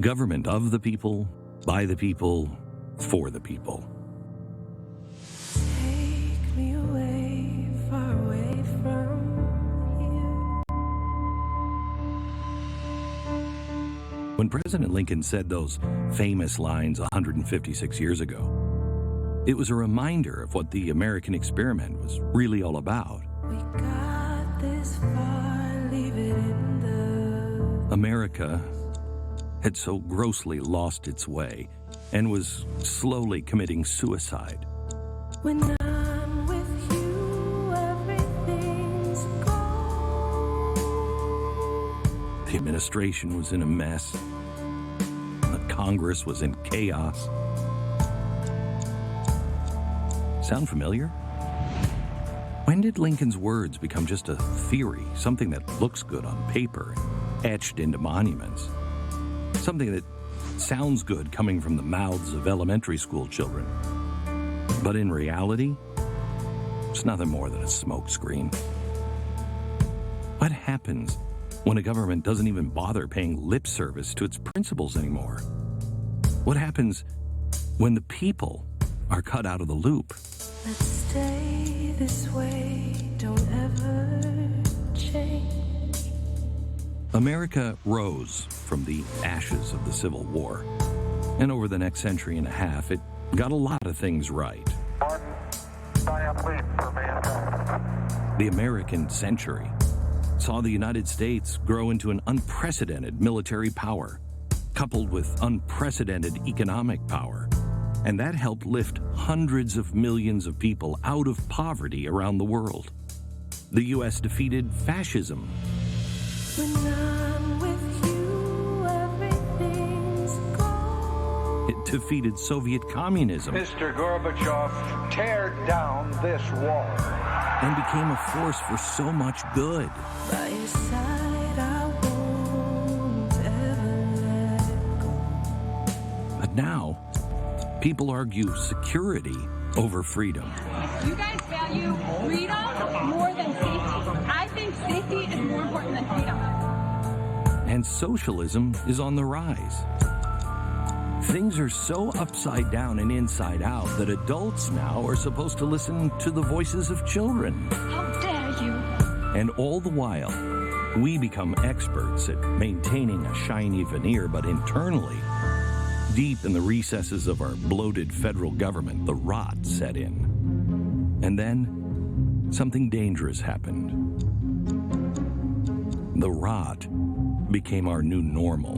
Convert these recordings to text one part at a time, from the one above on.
Government of the people, by the people, for the people. Take me away, far away from here. When President Lincoln said those famous lines 156 years ago, it was a reminder of what the American experiment was really all about. We got this far, leave it in the... America had so grossly lost its way and was slowly committing suicide. When I'm with you, everything's gone. The administration was in a mess. The Congress was in chaos. Sound familiar? When did Lincoln's words become just a theory, something that looks good on paper, etched into monuments? Something that sounds good coming from the mouths of elementary school children. But in reality, it's nothing more than a smokescreen. What happens when a government doesn't even bother paying lip service to its principles anymore? What happens when the people are cut out of the loop? Let's stay this way, don't ever change. America rose from the ashes of the Civil War, and over the next century and a half, it got a lot of things right. The American century saw the United States grow into an unprecedented military power, coupled with unprecedented economic power, and that helped lift hundreds of millions of people out of poverty around the world. The U.S. defeated fascism. When I'm with you, everything's gone. It defeated Soviet communism. Mr. Gorbachev, tear down this wall. And became a force for so much good. By your side, I won't ever let go. But now, people argue security over freedom. You guys value freedom more than safety. I think safety is more important than freedom. And socialism is on the rise. Things are so upside down and inside out that adults now are supposed to listen to the voices of children. How dare you? And all the while, we become experts at maintaining a shiny veneer, but internally, deep in the recesses of our bloated federal government, the rot set in. And then, something dangerous happened. The rot became our new normal.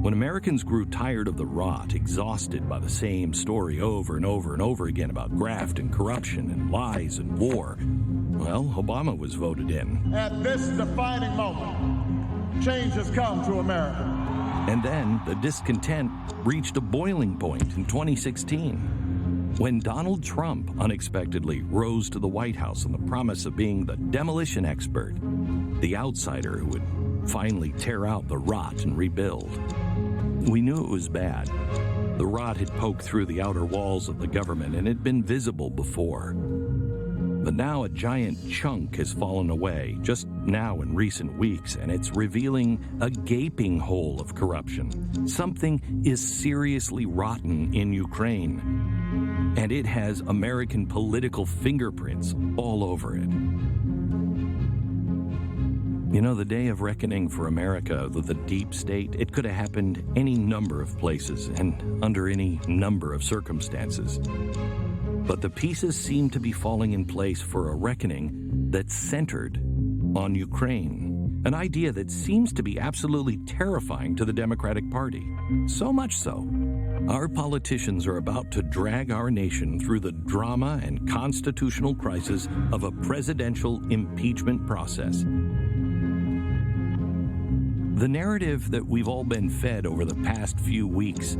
When Americans grew tired of the rot, exhausted by the same story over and over and over again about graft and corruption and lies and war, well, Obama was voted in. At this defining moment, change has come to America. And then the discontent reached a boiling point in 2016 when Donald Trump unexpectedly rose to the White House on the promise of being the demolition expert, the outsider who would finally tear out the rot and rebuild. We knew it was bad. The rot had poked through the outer walls of the government and had been visible before. But now a giant chunk has fallen away, just now in recent weeks, and it's revealing a gaping hole of corruption. Something is seriously rotten in Ukraine, and it has American political fingerprints all over it. You know, the day of reckoning for America with the deep state, it could have happened any number of places and under any number of circumstances. But the pieces seem to be falling in place for a reckoning that's centered on Ukraine, an idea that seems to be absolutely terrifying to the Democratic Party. So much so, our politicians are about to drag our nation through the drama and constitutional crisis of a presidential impeachment process. The narrative that we've all been fed over the past few weeks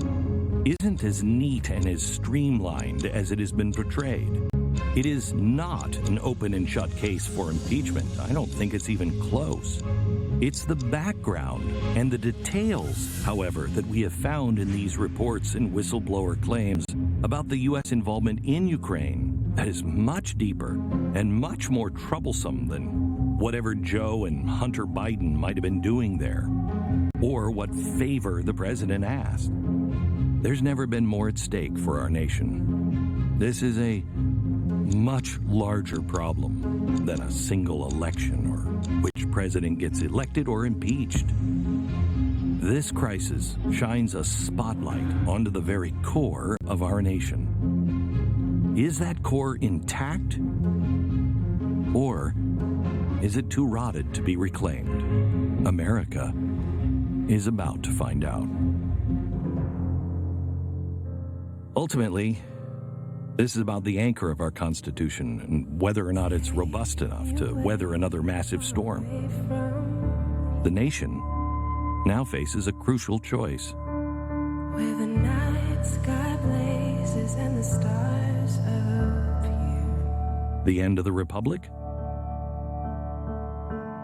isn't as neat and as streamlined as it has been portrayed. It is not an open and shut case for impeachment. I don't think it's even close. It's the background and the details, however, that we have found in these reports and whistleblower claims about the U.S. involvement in Ukraine that is much deeper and much more troublesome than whatever Joe and Hunter Biden might have been doing there. or what favor the president asked. There's never been more at stake for our nation. This is a much larger problem than a single election or which president gets elected or impeached. This crisis shines a spotlight onto the very core of our nation. Is that core intact? Or is it too rotted to be reclaimed? America is about to find out. Ultimately, this is about the anchor of our Constitution and whether or not it's robust enough to weather another massive storm. The nation now faces a crucial choice. Where the night sky blazes and the stars appear. The end of the Republic?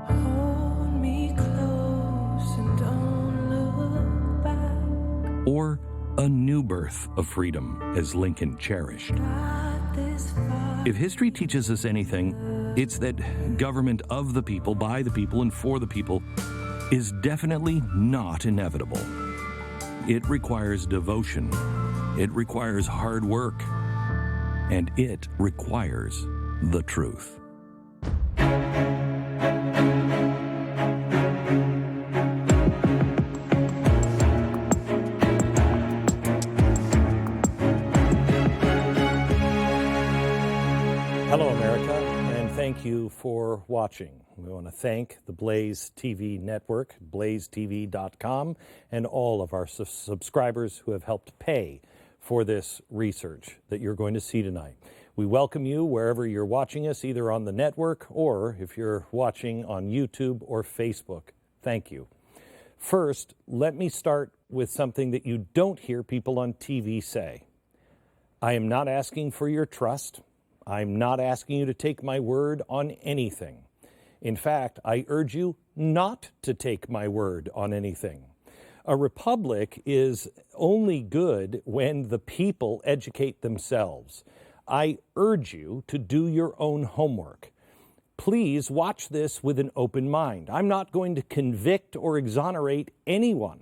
Hold me close and don't look back. Or a new birth of freedom, as Lincoln cherished. Got this far. If history teaches us anything, it's that government of the people, by the people, and for the people is definitely not inevitable. It requires devotion, it requires hard work, and it requires the truth. Hello, America, and thank you for watching. We want to thank the Blaze TV network, BlazeTV.com, and all of our subscribers who have helped pay for this research that you're going to see tonight. We welcome you wherever you're watching us, either on the network or if you're watching on YouTube or Facebook. Thank you. First, let me start with something that you don't hear people on TV say. I am not asking for your trust. I'm not asking you to take my word on anything. In fact, I urge you not to take my word on anything. A republic is only good when the people educate themselves. I urge you to do your own homework. Please watch this with an open mind. I'm not going to convict or exonerate anyone.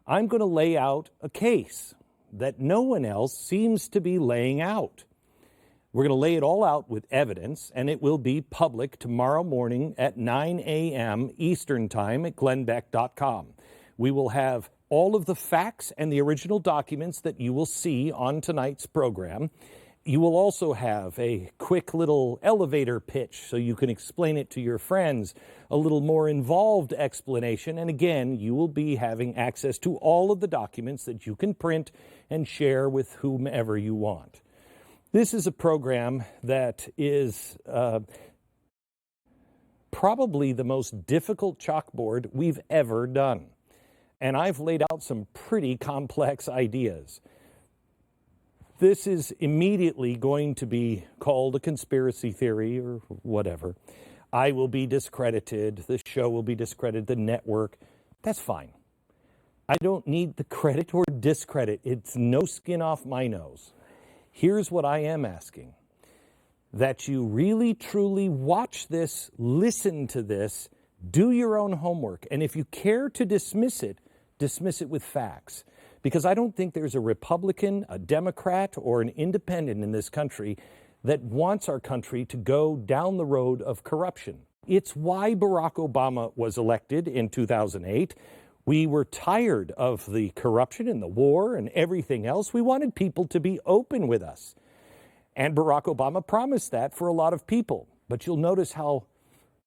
I'm going to lay out a case that no one else seems to be laying out. We're going to lay it all out with evidence, and it will be public tomorrow morning at 9 a.m. Eastern Time at Glennbeck.com. We will have all of the facts and the original documents that you will see on tonight's program. You will also have a quick little elevator pitch so you can explain it to your friends, a little more involved explanation, and again, you will be having access to all of the documents that you can print and share with whomever you want. This is a program that is probably the most difficult chalkboard we've ever done. And I've laid out some pretty complex ideas. This is immediately going to be called a conspiracy theory or whatever. I will be discredited. The show will be discredited. The network. That's fine. I don't need the credit or discredit. It's no skin off my nose. Here's what I am asking. That you really, truly watch this, listen to this, do your own homework. And if you care to dismiss it with facts. Because I don't think there's a Republican, a Democrat, or an independent in this country that wants our country to go down the road of corruption. It's why Barack Obama was elected in 2008. We were tired of the corruption and the war and everything else. We wanted people to be open with us. And Barack Obama promised that for a lot of people. But you'll notice how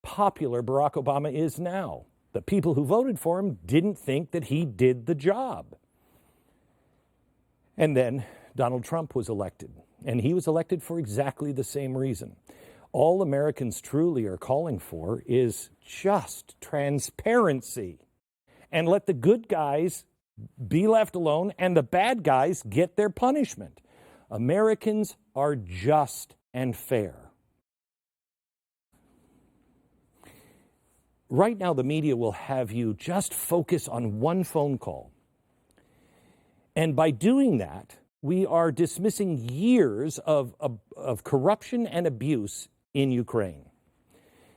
popular Barack Obama is now. The people who voted for him didn't think that he did the job. And then Donald Trump was elected. And he was elected for exactly the same reason. All Americans truly are calling for is just transparency. And let the good guys be left alone and the bad guys get their punishment. Americans are just and fair. Right now, the media will have you just focus on one phone call. And by doing that, we are dismissing years of corruption and abuse in Ukraine.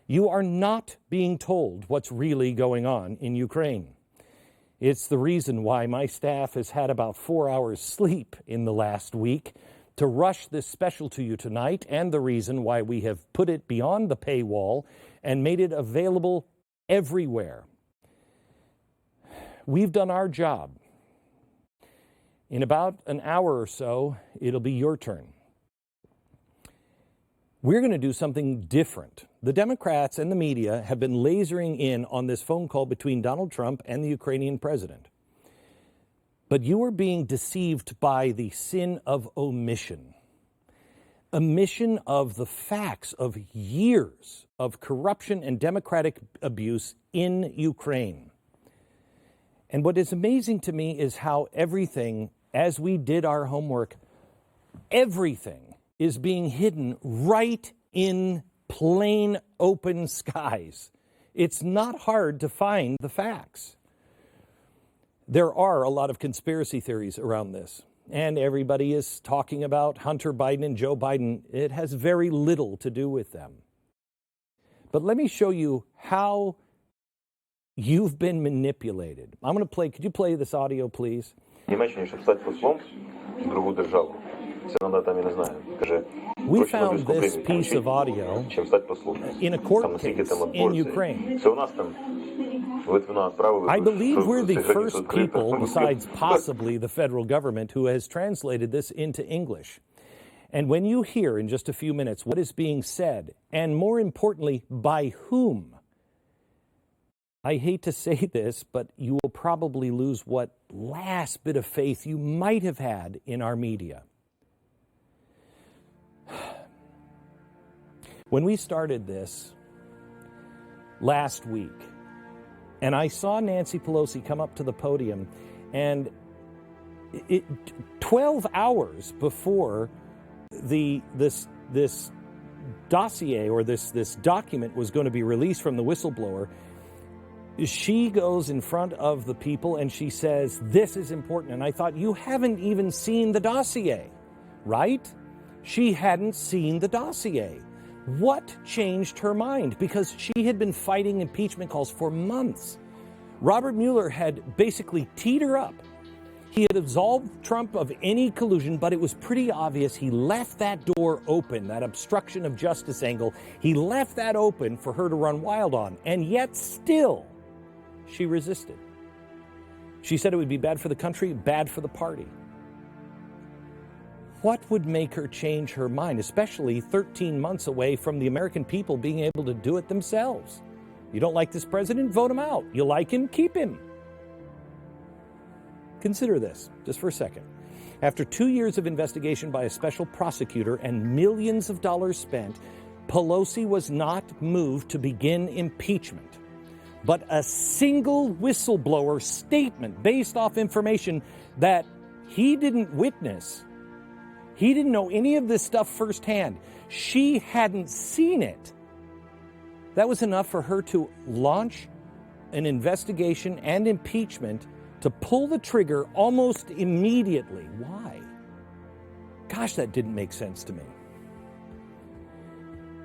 You are not being told what's really going on in Ukraine. It's the reason why my staff has had about 4 hours sleep in the last week to rush this special to you tonight, and the reason why we have put it beyond the paywall and made it available everywhere. We've done our job. In about an hour or so, it'll be your turn. We're going to do something different. The Democrats and the media have been lasering in on this phone call between Donald Trump and the Ukrainian president. But you are being deceived by the sin of omission. Omission of the facts of years of corruption and democratic abuse in Ukraine. And what is amazing to me is how everything, as we did our homework, everything is being hidden right in plain open skies. It's not hard to find the facts. There are a lot of conspiracy theories around this, and everybody is talking about Hunter Biden and Joe Biden. It has very little to do with them. But let me show you how you've been manipulated. I'm going to play, could you play this audio, please? Німеччині, щоб стати послом в другу державу. Це вона там, я не знаю. Каже, we found this piece of audio чим стати послом. In a court Там наскільки case там in отбор. Ukraine. Це у нас там Литвина відправили. I believe we're the first people, besides possibly the federal government, who has translated this into English. And when you hear in just a few minutes what is being said, and more importantly, by whom, I hate to say this, but you will probably lose what last bit of faith you might have had in our media. When we started this last week, and I saw Nancy Pelosi come up to the podium, and 12 hours before this dossier or this document was going to be released from the whistleblower, she goes in front of the people and she says, this is important. And I thought, you haven't even seen the dossier, right? She hadn't seen the dossier. What changed her mind? Because she had been fighting impeachment calls for months. Robert Mueller had basically teed her up. He had absolved Trump of any collusion, but it was pretty obvious he left that door open, that obstruction of justice angle. He left that open for her to run wild on. And yet still, she resisted. She said it would be bad for the country, bad for the party. What would make her change her mind, especially 13 months away from the American people being able to do it themselves? You don't like this president? Vote him out. You like him? Keep him. Consider this, just for a second. After 2 years of investigation by a special prosecutor and millions of dollars spent, Pelosi was not moved to begin impeachment. But a single whistleblower statement based off information that he didn't witness. He didn't know any of this stuff firsthand. She hadn't seen it. That was enough for her to launch an investigation and impeachment, to pull the trigger almost immediately. Why? Gosh, that didn't make sense to me.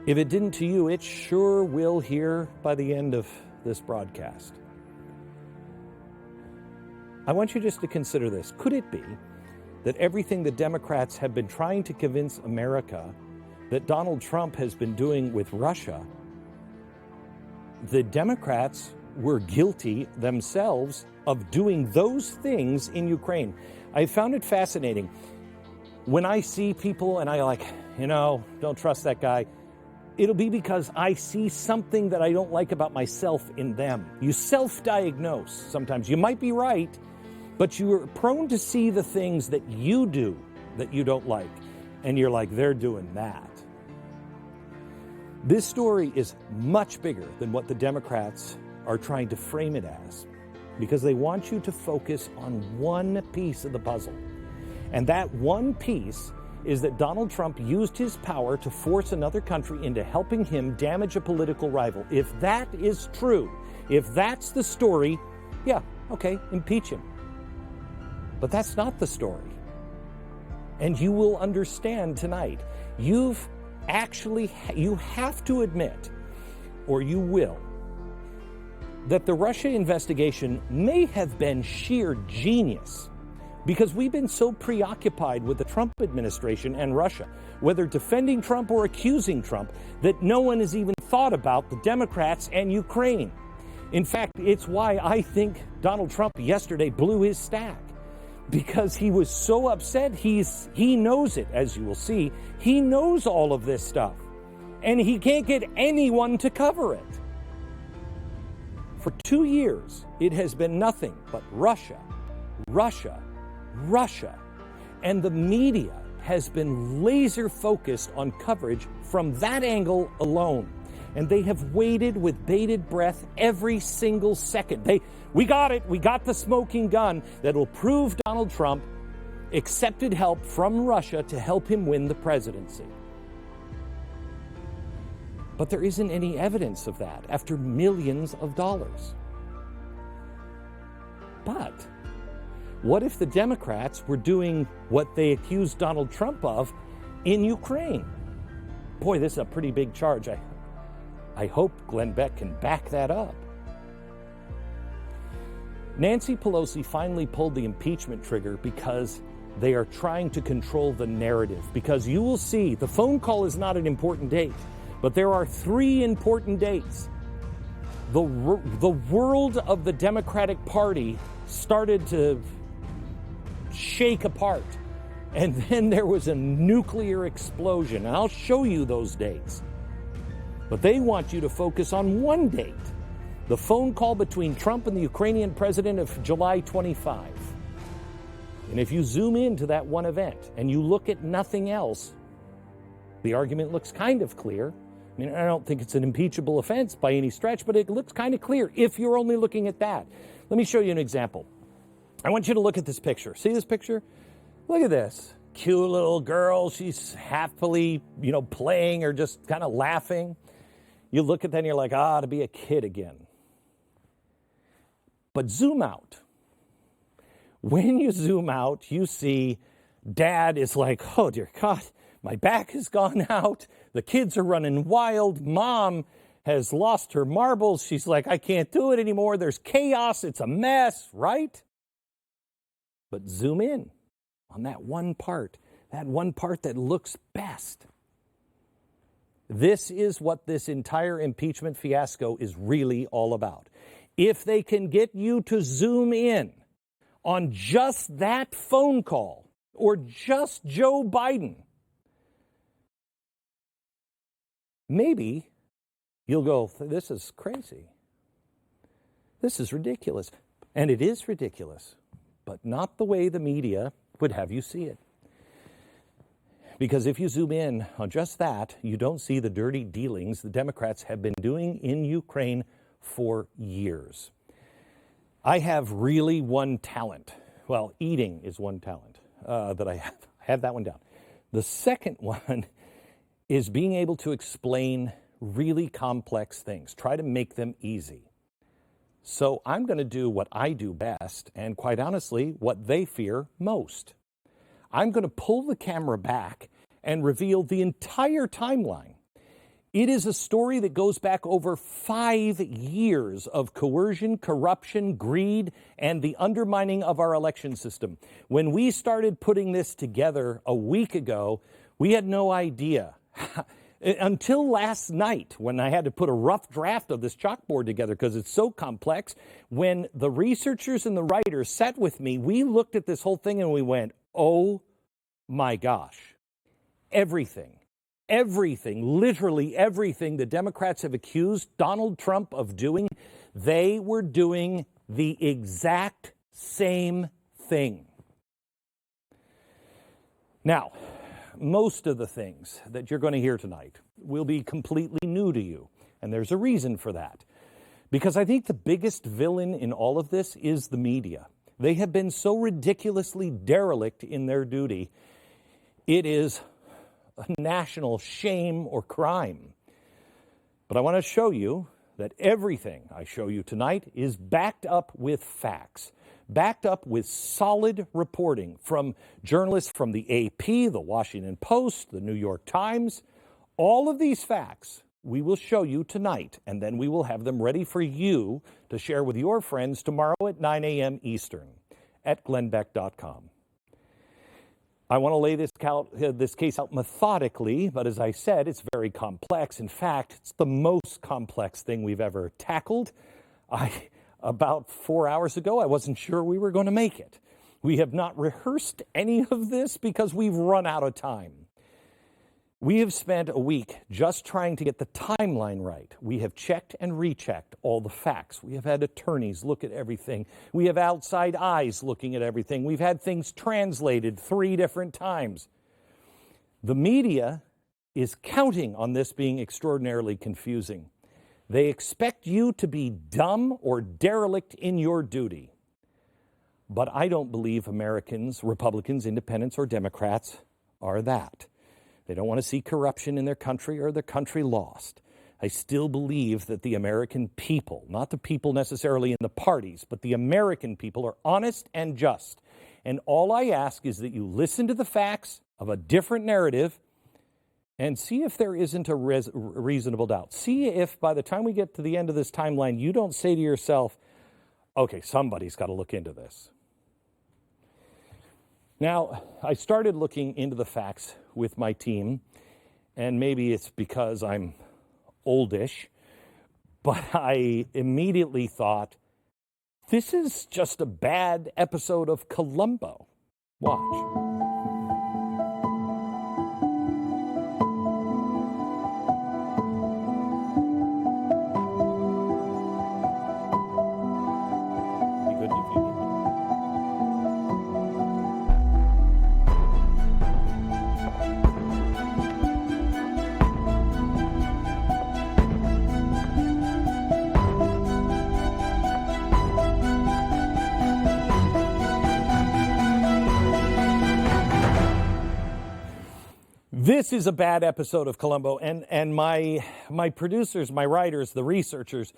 If it didn't to you, it sure will here by the end of this broadcast. I want you just to consider this. Could it be that everything the Democrats have been trying to convince America that Donald Trump has been doing with Russia, the Democrats were guilty themselves of doing those things in Ukraine? I found it fascinating. When I see people and I don't trust that guy, it'll be because I see something that I don't like about myself in them. You self-diagnose sometimes. You might be right, but you're prone to see the things that you do that you don't like. And you're like, they're doing that. This story is much bigger than what the Democrats are trying to frame it as, because they want you to focus on one piece of the puzzle. And that one piece is that Donald Trump used his power to force another country into helping him damage a political rival. If that is true, if that's the story, yeah, okay, impeach him. But that's not the story. And you will understand tonight. You have to admit, or you will, that the Russia investigation may have been sheer genius because we've been so preoccupied with the Trump administration and Russia, whether defending Trump or accusing Trump, that no one has even thought about the Democrats and Ukraine. In fact, it's why I think Donald Trump yesterday blew his stack, because he was so upset. He knows it, as you will see. He knows all of this stuff, and he can't get anyone to cover it. For 2 years, it has been nothing but Russia, Russia, Russia. And the media has been laser focused on coverage from that angle alone. And they have waited with bated breath every single second. We got it. We got the smoking gun that will prove Donald Trump accepted help from Russia to help him win the presidency. But there isn't any evidence of that after millions of dollars. But what if the Democrats were doing what they accused Donald Trump of in Ukraine? Boy, this is a pretty big charge. I hope Glenn Beck can back that up. Nancy Pelosi finally pulled the impeachment trigger because they are trying to control the narrative. Because you will see, the phone call is not an important date, but there are 3 important dates. The world of the Democratic Party started to shake apart. And then there was a nuclear explosion. And I'll show you those dates. But they want you to focus on one date. The phone call between Trump and the Ukrainian president of July 25. And if you zoom into that one event and you look at nothing else, the argument looks kind of clear. I mean, I don't think it's an impeachable offense by any stretch, but it looks kind of clear if you're only looking at that. Let me show you an example. I want you to look at this picture. See this picture? Look at this. Cute little girl. She's happily, playing or just kind of laughing. You look at that and you're like, to be a kid again. But zoom out. When you zoom out, you see dad is like, oh, dear God, my back has gone out. The kids are running wild. Mom has lost her marbles. She's like, I can't do it anymore. There's chaos. It's a mess, right? But zoom in on that one part that looks best. This is what this entire impeachment fiasco is really all about. If they can get you to zoom in on just that phone call or just Joe Biden, maybe you'll go, this is crazy. This is ridiculous. And it is ridiculous, but not the way the media would have you see it. Because if you zoom in on just that, you don't see the dirty dealings the Democrats have been doing in Ukraine for years. I have really one talent. Well, eating is one talent that I have. I have that one down. The second one is being able to explain really complex things, try to make them easy. So I'm going to do what I do best, and quite honestly, what they fear most. I'm going to pull the camera back and reveal the entire timeline. It is a story that goes back over 5 years of coercion, corruption, greed, and the undermining of our election system. When we started putting this together a week ago, we had no idea. Until last night, when I had to put a rough draft of this chalkboard together because it's so complex, when the researchers and the writers sat with me, we looked at this whole thing and we went, oh my gosh, everything, literally everything the Democrats have accused Donald Trump of doing, they were doing the exact same thing. Now, most of the things that you're going to hear tonight will be completely new to you, and there's a reason for that. Because I think the biggest villain in all of this is the media. They have been so ridiculously derelict in their duty. It is a national shame or crime. But I want to show you that everything I show you tonight is backed up with facts, backed up with solid reporting from journalists from the AP, the Washington Post, the New York Times. All of these facts we will show you tonight, and then we will have them ready for you to share with your friends tomorrow at 9 a.m. Eastern at glennbeck.com. I want to lay this case out methodically, but as I said, it's very complex. In fact, it's the most complex thing we've ever tackled. About 4 hours ago, I wasn't sure we were going to make it. We have not rehearsed any of this because we've run out of time. We have spent a week just trying to get the timeline right. We have checked and rechecked all the facts. We have had attorneys look at everything. We have outside eyes looking at everything. We've had things translated 3 different times. The media is counting on this being extraordinarily confusing. They expect you to be dumb or derelict in your duty. But I don't believe Americans, Republicans, Independents, or Democrats are that. They don't want to see corruption in their country or their country lost. I still believe that the American people, not the people necessarily in the parties, but the American people are honest and just. And all I ask is that you listen to the facts of a different narrative and see if there isn't a reasonable doubt. See if by the time we get to the end of this timeline, you don't say to yourself, okay, somebody's got to look into this. Now, I started looking into the facts with my team, and maybe it's because I'm oldish, but I immediately thought, this is just a bad episode of Columbo. Watch. This is a bad episode of Columbo, and my producers, my writers, the researchers,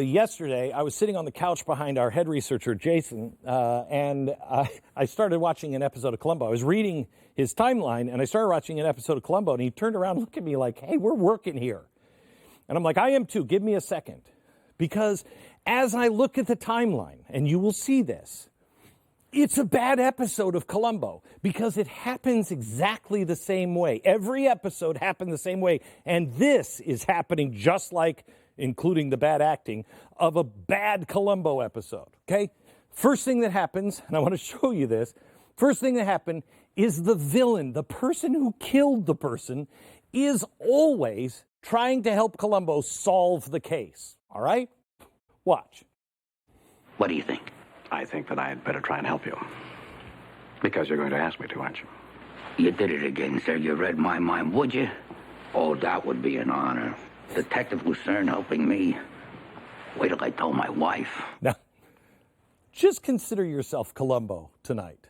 yesterday I was sitting on the couch behind our head researcher, Jason, and I started watching an episode of Columbo. I was reading his timeline, and I started watching an episode of Columbo, and he turned around and looked at me like, hey, we're working here. And I'm like, I am too. Give me a second. Because as I look at the timeline, and you will see this, it's a bad episode of Columbo because it happens exactly the same way. Every episode happened the same way. And this is happening just like, including the bad acting, of a bad Columbo episode. Okay? First thing that happens, and I want to show you this, first thing that happened is the villain, the person who killed the person, is always trying to help Columbo solve the case. All right? Watch. What do you think? I think that I had better try and help you. Because you're going to ask me to, aren't you? You did it again, sir. You read my mind, would you? Oh, that would be an honor. Detective Lucerne helping me. Wait till I tell my wife. Now, just consider yourself Columbo tonight.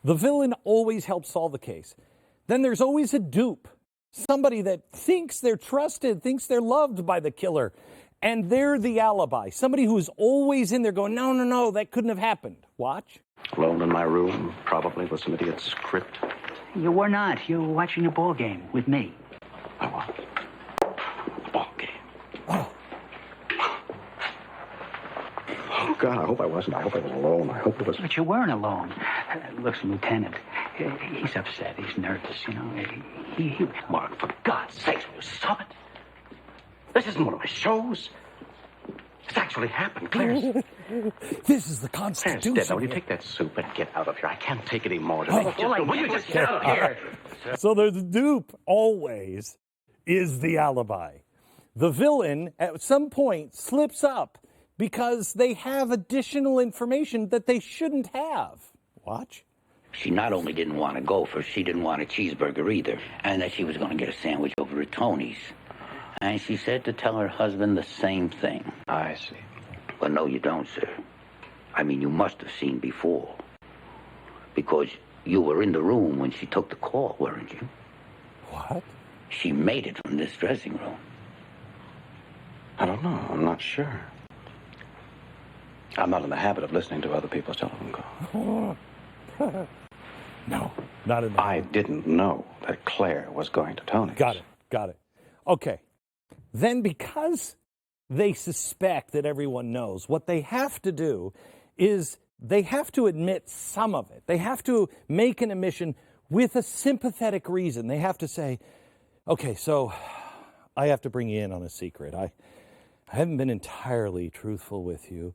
The villain always helps solve the case. Then there's always a dupe. Somebody that thinks they're trusted, thinks they're loved by the killer. And they're the alibi. Somebody who's always in there going, no, that couldn't have happened. Watch. Alone in my room, probably with some idiot's script. You were not. You were watching a ball game with me. I was. Ball game. Oh. Oh, God, I hope I wasn't. I hope I was alone. I hope it was... But you weren't alone. Listen, Lieutenant, he's upset. He's nervous, you know. He... Mark, for God's sakes, will you stop it? This isn't one of my shows. It's actually happened, Claire. This is the Constitution. Claire's dead. Now, will you take that soup and get out of here? I can't take any more today. Will you just get out of here? So the dupe always is the alibi. The villain at some point slips up because they have additional information that they shouldn't have. Watch. She not only didn't want to go for, she didn't want a cheeseburger either, and that she was going to get a sandwich over at Tony's. And she said to tell her husband the same thing. I see. Well, no, you don't, sir. I mean, you must have seen before. Because you were in the room when she took the call, weren't you? What? She made it from this dressing room. I don't know. I'm not sure. I'm not in the habit of listening to other people's telephone calls. No, not in the I didn't know that Claire was going to Tony's. Got it. Okay. then because they suspect that everyone knows, what they have to do is they have to admit some of it. They have to make an admission with a sympathetic reason. They have to say, okay, so I have to bring you in on a secret. I haven't been entirely truthful with you,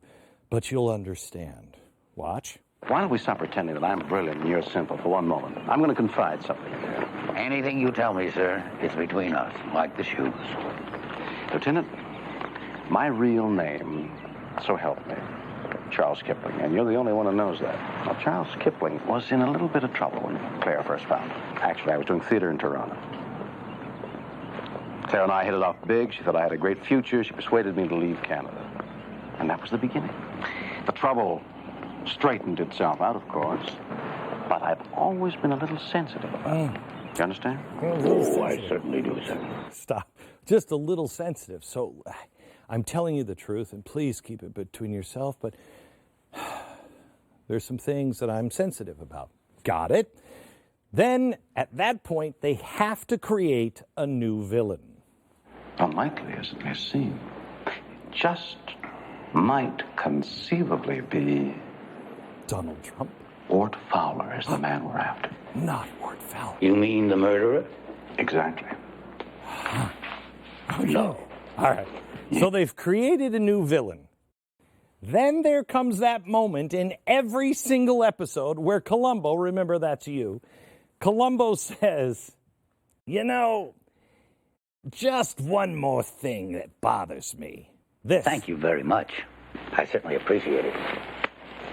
but you'll understand. Watch. Why don't we stop pretending that I'm brilliant and you're simple for one moment? I'm going to confide something in there. Anything you tell me, sir, is between us, like the shoes. Lieutenant, my real name, so help me, Charles Kipling, and you're the only one who knows that. Now, Charles Kipling was in a little bit of trouble when Claire first found him. Actually, I was doing theater in Toronto. Claire and I hit it off big. She thought I had a great future. She persuaded me to leave Canada. And that was the beginning. The trouble straightened itself out, of course, but I've always been a little sensitive about it. You understand? Oh, I certainly do, sir. Stop. Just a little sensitive. So I'm telling you the truth, and please keep it between yourself, but there's some things that I'm sensitive about. Got it? Then, at that point, they have to create a new villain. Unlikely as it may seem, just might conceivably be Donald Trump? Ward Fowler is the man we're after. Not Ward Fowler. You mean the murderer? Exactly. No. All right. So they've created a new villain. Then there comes that moment in every single episode where Columbo, remember that's you, Columbo says, you know, just one more thing that bothers me. This. Thank you very much. I certainly appreciate it.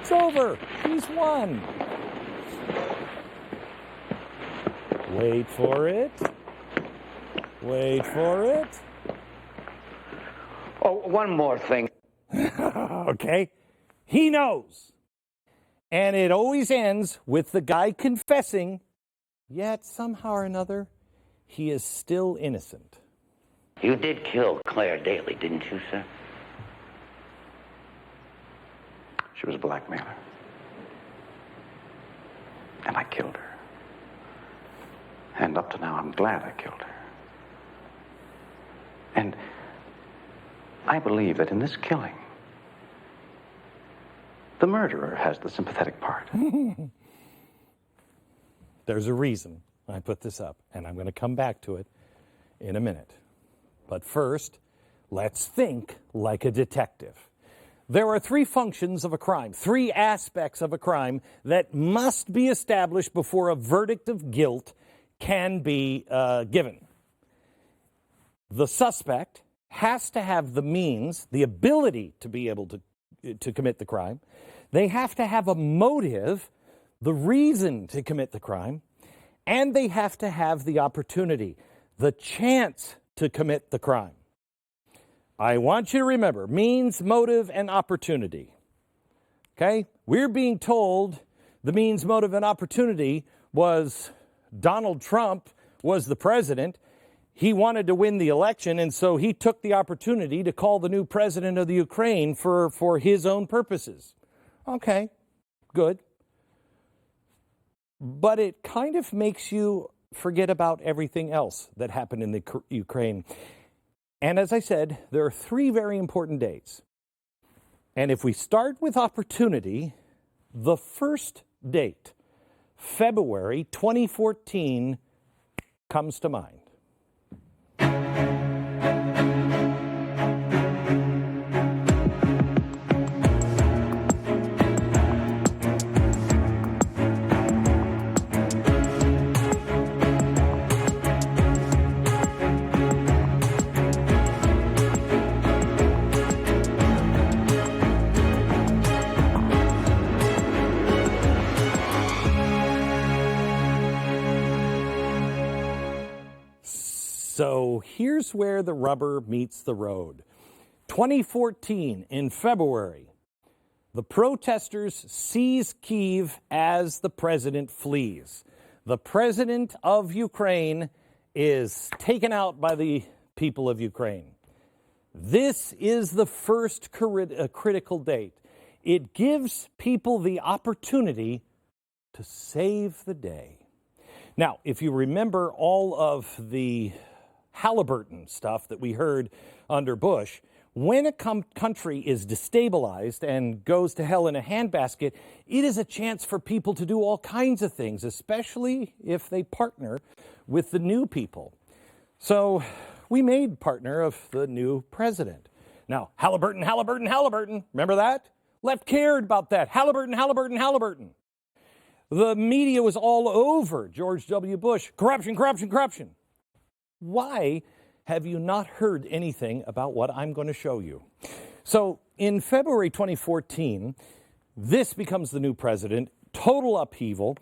It's over. He's won. Wait for it. Wait for it. Oh, one more thing. Okay. He knows. And it always ends with the guy confessing, yet somehow or another, he is still innocent. You did kill Claire Daly, didn't you, sir? She was a blackmailer. And I killed her. And up to now, I'm glad I killed her. And I believe that in this killing, the murderer has the sympathetic part. There's a reason I put this up, and I'm going to come back to it in a minute. But first, let's think like a detective. There are three functions of a crime, three aspects of a crime that must be established before a verdict of guilt can be given. The suspect has to have the means, the ability to be able to commit the crime. They have to have a motive, the reason to commit the crime, and they have to have the opportunity, the chance to commit the crime. I want you to remember means, motive, and opportunity. Okay? We're being told the means, motive, and opportunity was Donald Trump was the president. He wanted to win the election, and so he took the opportunity to call the new president of the Ukraine for his own purposes. Okay, good. But it kind of makes you forget about everything else that happened in the Ukraine. And as I said, there are three very important dates. And if we start with opportunity, the first date, February 2014, comes to mind. So here's where the rubber meets the road. 2014, in February, the protesters seize Kyiv as the president flees. The president of Ukraine is taken out by the people of Ukraine. This is the first critical date. It gives people the opportunity to save the day. Now, if you remember all of the Halliburton stuff that we heard under Bush. When a country is destabilized and goes to hell in a handbasket, it is a chance for people to do all kinds of things, especially if they partner with the new people. So we made partner of the new president. Now, Halliburton, remember that? Left cared about that. Halliburton. The media was all over George W. Bush. Corruption. Why have you not heard anything about what I'm going to show you? So in February 2014, this becomes the new president. Total upheaval.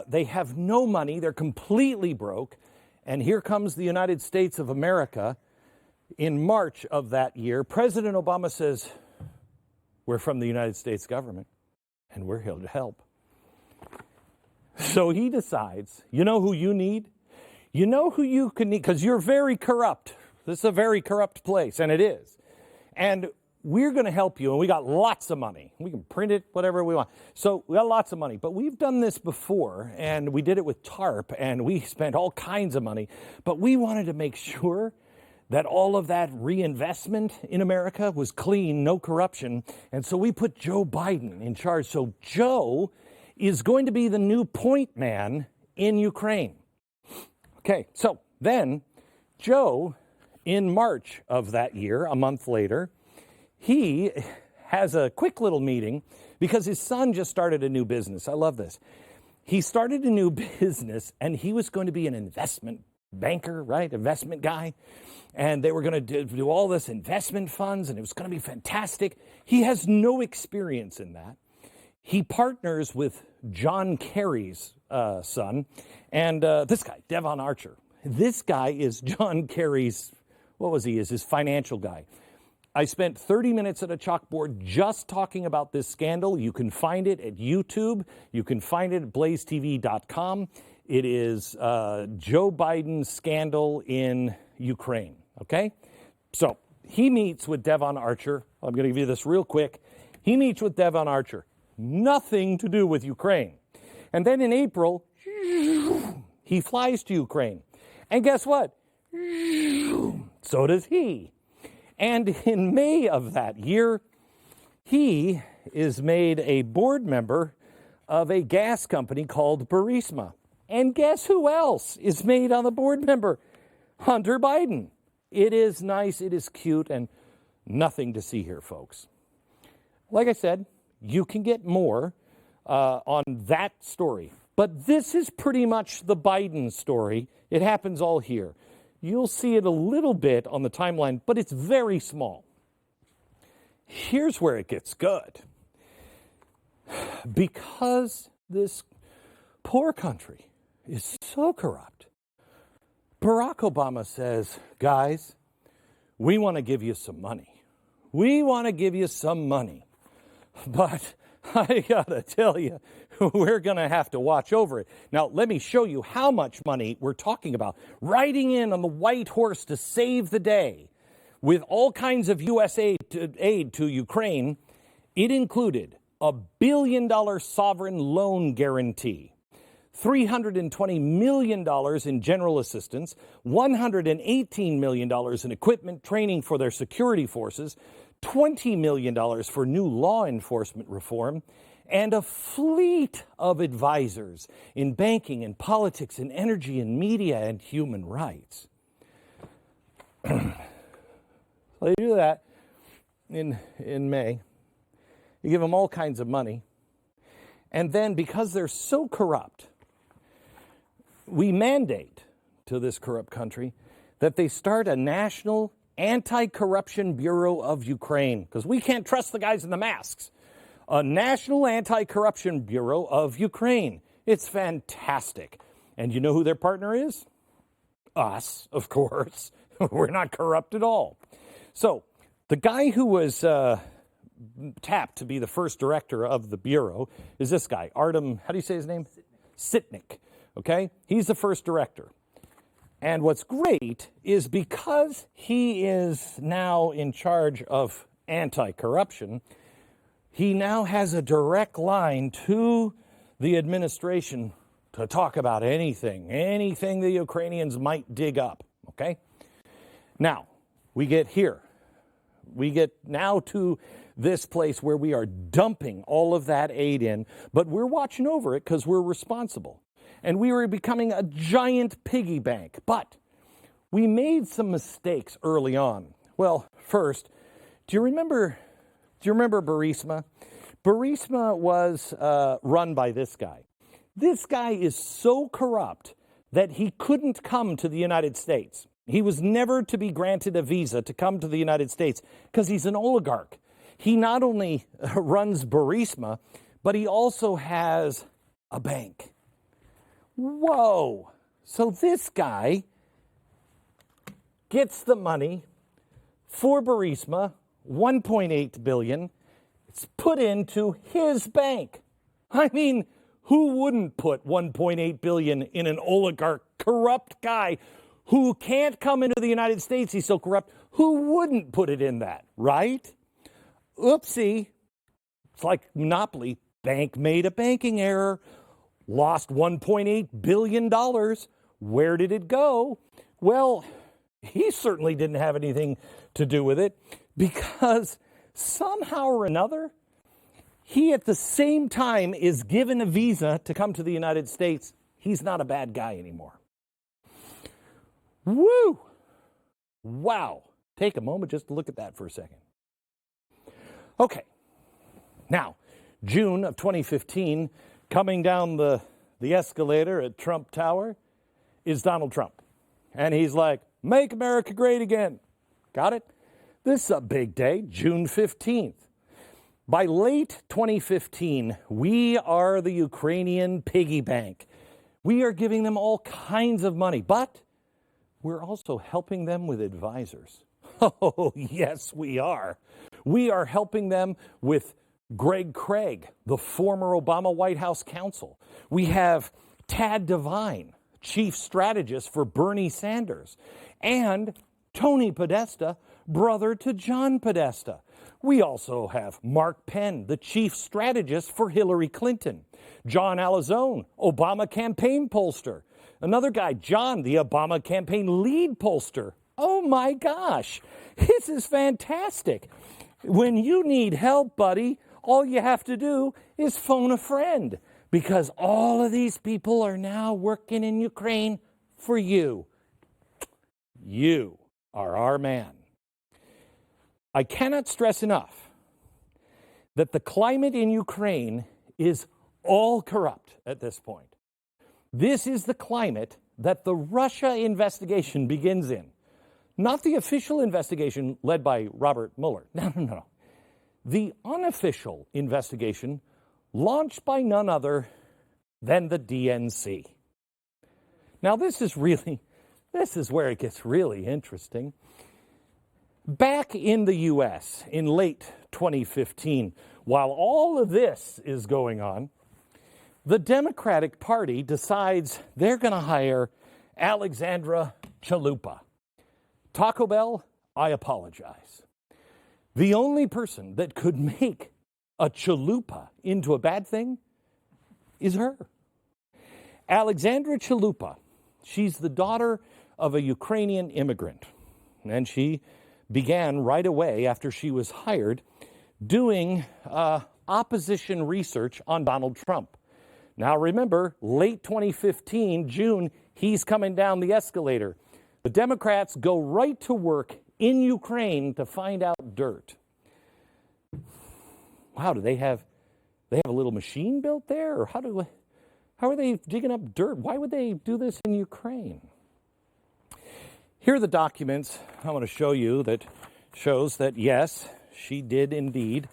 They have no money. They're completely broke. And here comes the United States of America. In March of that year, President Obama says, we're from the United States government, and we're here to help. So he decides, you know who you need? You know who you can need, because you're very corrupt. This is a very corrupt place, and it is. And we're going to help you, and we got lots of money. We can print it, whatever we want. So we got lots of money, but we've done this before, and we did it with TARP, and we spent all kinds of money. But we wanted to make sure that all of that reinvestment in America was clean, no corruption. And so we put Joe Biden in charge. So Joe is going to be the new point man in Ukraine. Okay, so then Joe, in March of that year, a month later, he has a quick little meeting because his son just started a new business. I love this. He started a new business, and he was going to be an investment banker, right? Investment guy. And they were going to do all this investment funds, and it was going to be fantastic. He has no experience in that. He partners with John Kerry's son, and this guy, Devon Archer. This guy is John Kerry's, his financial guy. I spent 30 minutes at a chalkboard just talking about this scandal. You can find it at YouTube. You can find it at BlazeTV.com. It is Joe Biden's scandal in Ukraine, okay? So he meets with Devon Archer. I'm going to give you this real quick. He meets with Devon Archer. Nothing to do with Ukraine. And then in April, he flies to Ukraine. And guess what? So does he. And in May of that year, he is made a board member of a gas company called Barisma. And guess who else is made on the board member? Hunter Biden. It is nice, it is cute, and nothing to see here, folks. Like I said, you can get more on that story. But this is pretty much the Biden story. It happens all here. You'll see it a little bit on the timeline, but it's very small. Here's where it gets good. Because this poor country is so corrupt, Barack Obama says, guys, we want to give you some money. But I got to tell you, we're going to have to watch over it. Now, let me show you how much money we're talking about. Riding in on the white horse to save the day with all kinds of U.S. aid to Ukraine, it included $1 billion sovereign loan guarantee, $320 million in general assistance, $118 million in equipment training for their security forces, $20 million for new law enforcement reform, and a fleet of advisors in banking and politics and energy and media and human rights. They do that in May. You give them all kinds of money. And then because they're so corrupt, we mandate to this corrupt country that they start a national Anti-Corruption Bureau of Ukraine, because we can't trust the guys in the masks. A National Anti-Corruption Bureau of Ukraine. It's fantastic. And you know who their partner is? Us, of course. We're not corrupt at all. So the guy who was tapped to be the first director of the Bureau is this guy, Artem, how do you say his name? Sitnik. Okay? He's the first director. And what's great is because he is now in charge of anti-corruption, he now has a direct line to the administration to talk about anything the Ukrainians might dig up, okay? Now, we get here. We get now to this place where we are dumping all of that aid in, but we're watching over it because we're responsible. And we were becoming a giant piggy bank. But we made some mistakes early on. Well, first, do you remember Barisma? Barisma was run by this guy. This guy is so corrupt that he couldn't come to the United States. He was never to be granted a visa to come to the United States because he's an oligarch. He not only runs Barisma, but he also has a bank. Whoa. So this guy gets the money for Barisma, $1.8 billion. It's put into his bank. I mean, who wouldn't put $1.8 billion in an oligarch, corrupt guy who can't come into the United States? He's so corrupt. Who wouldn't put it in that, right? Oopsie. It's like Monopoly. Bank made a banking error. Lost $1.8 billion. Where did it go? Well, he certainly didn't have anything to do with it because somehow or another, he at the same time is given a visa to come to the United States. He's not a bad guy anymore. Woo! Wow. Take a moment just to look at that for a second. Okay. Now, June of 2015, coming down the escalator at Trump Tower is Donald Trump. And he's like, "Make America great again." Got it? This is a big day, June 15th. By late 2015, we are the Ukrainian piggy bank. We are giving them all kinds of money, but we're also helping them with advisors. Oh, yes, we are. We are helping them with Greg Craig, the former Obama White House counsel. We have Tad Devine, chief strategist for Bernie Sanders, and Tony Podesta, brother to John Podesta. We also have Mark Penn, the chief strategist for Hillary Clinton. John Alazone, Obama campaign pollster. Another guy, John, the Obama campaign lead pollster. Oh my gosh, this is fantastic. When you need help, buddy, all you have to do is phone a friend because all of these people are now working in Ukraine for you. You are our man. I cannot stress enough that the climate in Ukraine is all corrupt at this point. This is the climate that the Russia investigation begins in. Not the official investigation led by Robert Mueller. No. The unofficial investigation launched by none other than the DNC. Now, this is where it gets really interesting. Back in the U.S. in late 2015, while all of this is going on, the Democratic Party decides they're going to hire Alexandra Chalupa. Taco Bell, I apologize. The only person that could make a chalupa into a bad thing is her. Alexandra Chalupa, she's the daughter of a Ukrainian immigrant, and she began right away after she was hired doing opposition research on Donald Trump. Now remember, late 2015, June, he's coming down the escalator. The Democrats go right to work in Ukraine to find out dirt. Wow, do they have a little machine built there? Or how are they digging up dirt? Why would they do this in Ukraine? Here are the documents I want to show you that shows that, yes, she did indeed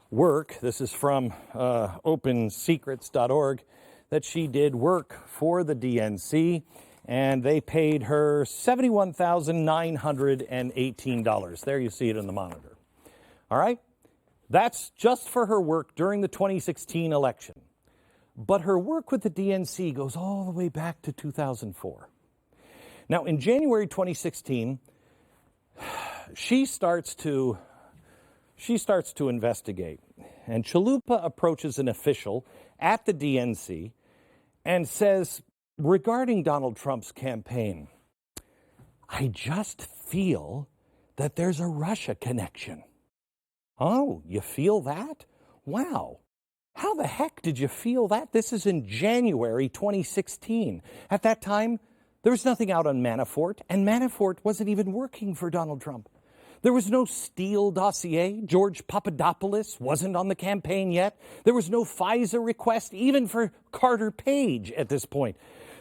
work. This is from opensecrets.org, that she did work for the DNC, and they paid her $71,918. There you see it in the monitor. All right? That's just for her work during the 2016 election. But her work with the DNC goes all the way back to 2004. Now, in January 2016, she starts to investigate. And Chalupa approaches an official at the DNC and says, regarding Donald Trump's campaign, I just feel that there's a Russia connection. Oh, you feel that? Wow. How the heck did you feel that? This is in January 2016. At that time, there was nothing out on Manafort, and Manafort wasn't even working for Donald Trump. There was no Steele dossier. George Papadopoulos wasn't on the campaign yet. There was no FISA request, even for Carter Page at this point.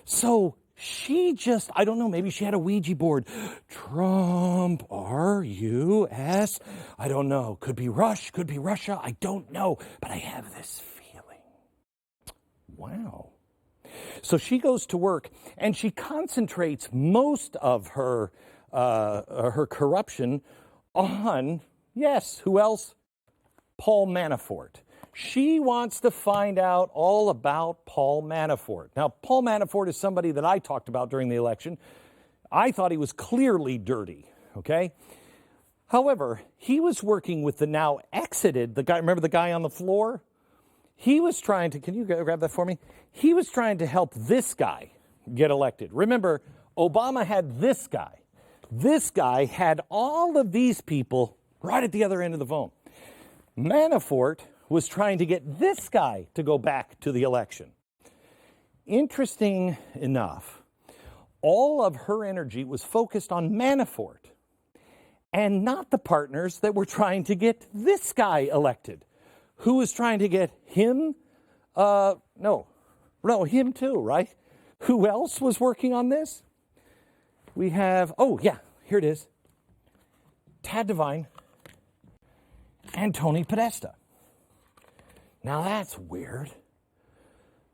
So she just, I don't know, maybe she had a Ouija board. Trump, R-U-S. I don't know. Could be Russia. I don't know. But I have this feeling. Wow. So she goes to work, and she concentrates most of her corruption on, yes, who else? Paul Manafort. She wants to find out all about Paul Manafort. Now, Paul Manafort is somebody that I talked about during the election. I thought he was clearly dirty, okay? However, he was working with the now exited, the guy, remember the guy on the floor? He was trying to, can you grab that for me? He was trying to help this guy get elected. Remember, Obama had this guy. This guy had all of these people right at the other end of the phone. Manafort was trying to get this guy to go back to the election. Interesting enough, all of her energy was focused on Manafort and not the partners that were trying to get this guy elected. Who was trying to get him? No, him too, right? Who else was working on this? We have, oh yeah, here it is. Tad Devine and Tony Podesta. Now that's weird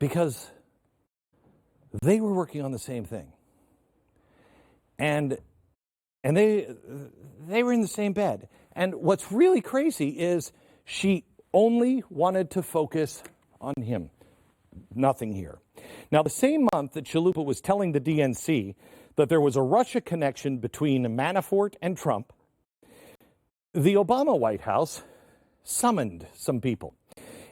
because they were working on the same thing. And they were in the same bed. And what's really crazy is she only wanted to focus on him. Nothing here. Now, the same month that Chalupa was telling the DNC that there was a Russia connection between Manafort and Trump, the Obama White House summoned some people.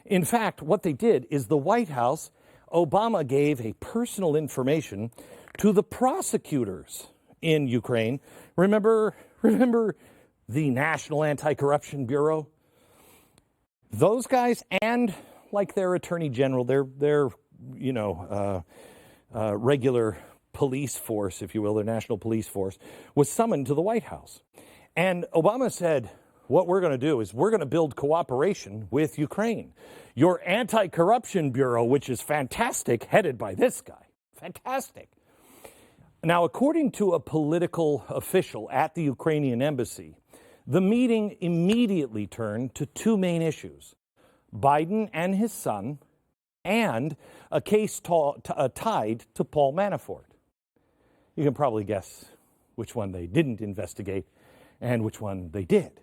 In fact, what they did is the White House, Obama gave a personal information to the prosecutors in Ukraine. Remember the National Anti-Corruption Bureau? Those guys and like their attorney general, their regular police force, if you will, their national police force, was summoned to the White House. And Obama said, what we're going to do is we're going to build cooperation with Ukraine. Your Anti-Corruption Bureau, which is fantastic, headed by this guy. Fantastic. Now, according to a political official at the Ukrainian embassy, the meeting immediately turned to two main issues: Biden and his son, and a case tied to Paul Manafort. You can probably guess which one they didn't investigate and which one they did.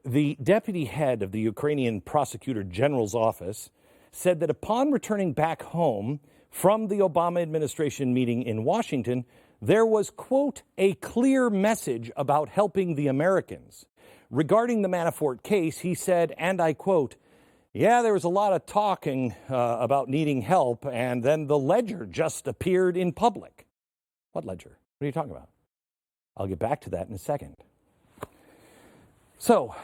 The deputy head of the Ukrainian Prosecutor General's office said that upon returning back home from the Obama administration meeting in Washington, there was, quote, a clear message about helping the Americans. Regarding the Manafort case, he said, and I quote, yeah, there was a lot of talking about needing help, and then the ledger just appeared in public. What ledger? What are you talking about? I'll get back to that in a second. So,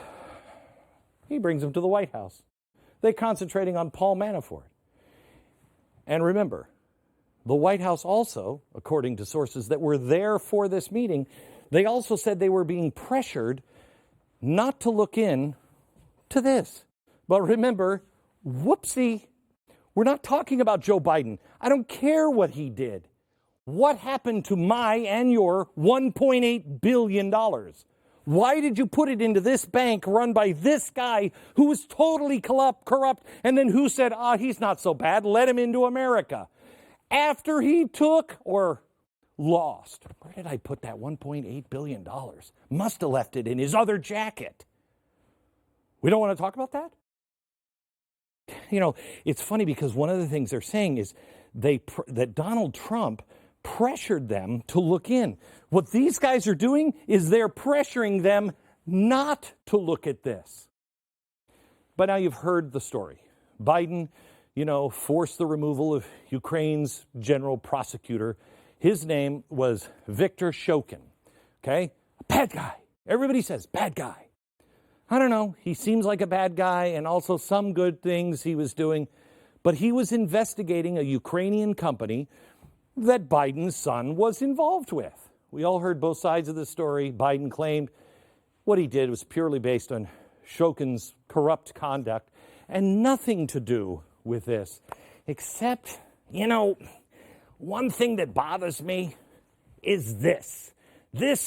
he brings him to the White House. They're concentrating on Paul Manafort. And remember, the White House also, according to sources that were there for this meeting, they also said they were being pressured not to look in to this. But remember, whoopsie, we're not talking about Joe Biden. I don't care what he did. What happened to my and your $1.8 billion? Why did you put it into this bank run by this guy who was totally corrupt, and then who said, he's not so bad, let him into America? After he took or lost, where did I put that $1.8 billion? Must have left it in his other jacket. We don't want to talk about that? You know, it's funny because one of the things they're saying is that Donald Trump pressured them to look in. What these guys are doing is they're pressuring them not to look at this. But now you've heard the story. Biden, forced the removal of Ukraine's general prosecutor, His name was Victor Shoken, okay? A bad guy. Everybody says bad guy. I don't know. He seems like a bad guy, and also some good things he was doing. But he was investigating a Ukrainian company that Biden's son was involved with. We all heard both sides of the story. Biden claimed what he did was purely based on Shoken's corrupt conduct and nothing to do with this. Except, one thing that bothers me is this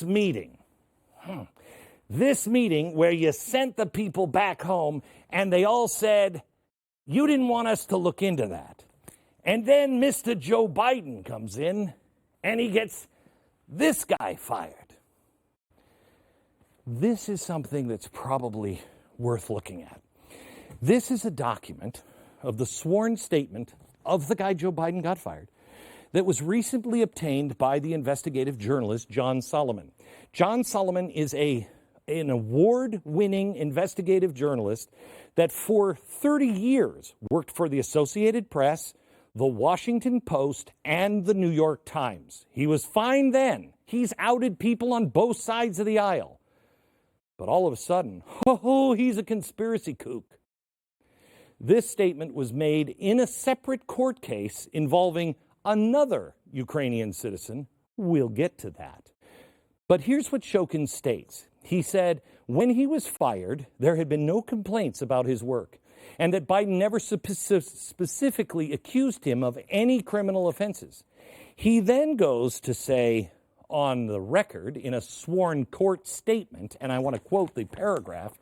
meeting. This meeting where you sent the people back home and they all said, you didn't want us to look into that. And then Mr. Joe Biden comes in and he gets this guy fired. This is something that's probably worth looking at. This is a document of the sworn statement of the guy Joe Biden got fired that was recently obtained by the investigative journalist Jon Solomon. Jon Solomon is an award-winning investigative journalist that for 30 years worked for the Associated Press, the Washington Post, and the New York Times. He was fine then. He's outed people on both sides of the aisle. But all of a sudden, he's a conspiracy kook. This statement was made in a separate court case involving another Ukrainian citizen. We'll get to that. But here's what Shoken states. He said when he was fired, there had been no complaints about his work, and that Biden never specifically accused him of any criminal offenses. He then goes to say on the record in a sworn court statement, and I want to quote the paragraph,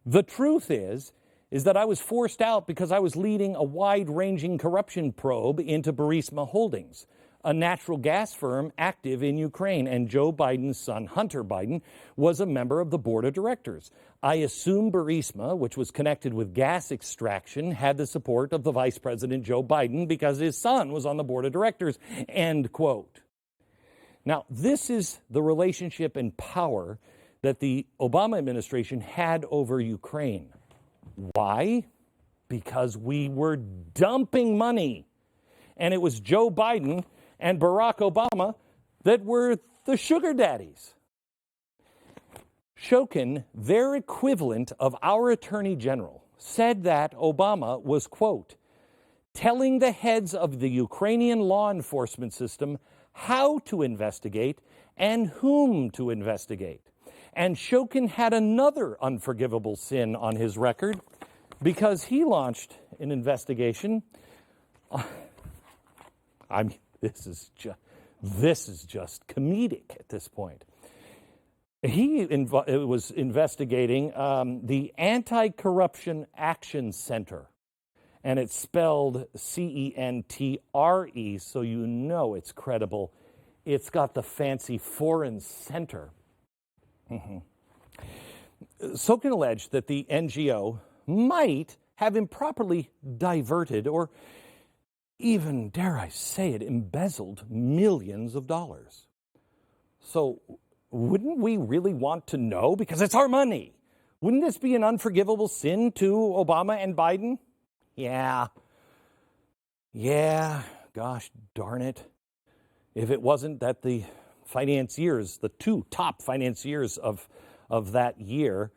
the truth is that I was forced out because I was leading a wide-ranging corruption probe into Barisma Holdings, a natural gas firm active in Ukraine, and Joe Biden's son, Hunter Biden, was a member of the board of directors. I assume Barisma, which was connected with gas extraction, had the support of the Vice President Joe Biden because his son was on the board of directors, end quote. Now, this is the relationship and power that the Obama administration had over Ukraine. Why? Because we were dumping money. And it was Joe Biden and Barack Obama that were the sugar daddies. Shoken, their equivalent of our attorney general, said that Obama was, quote, telling the heads of the Ukrainian law enforcement system how to investigate and whom to investigate. And Shoken had another unforgivable sin on his record because he launched an investigation. This is just comedic at this point. He was investigating the Anti-Corruption Action Center, and it's spelled C-E-N-T-R-E, so you know it's credible. It's got the fancy foreign center. Shoken alleged that the NGO might have improperly diverted or even, dare I say it, embezzled millions of dollars. So wouldn't we really want to know? Because it's our money. Wouldn't this be an unforgivable sin to Obama and Biden? Yeah, gosh darn it. If it wasn't that the financiers, the two top financiers of that year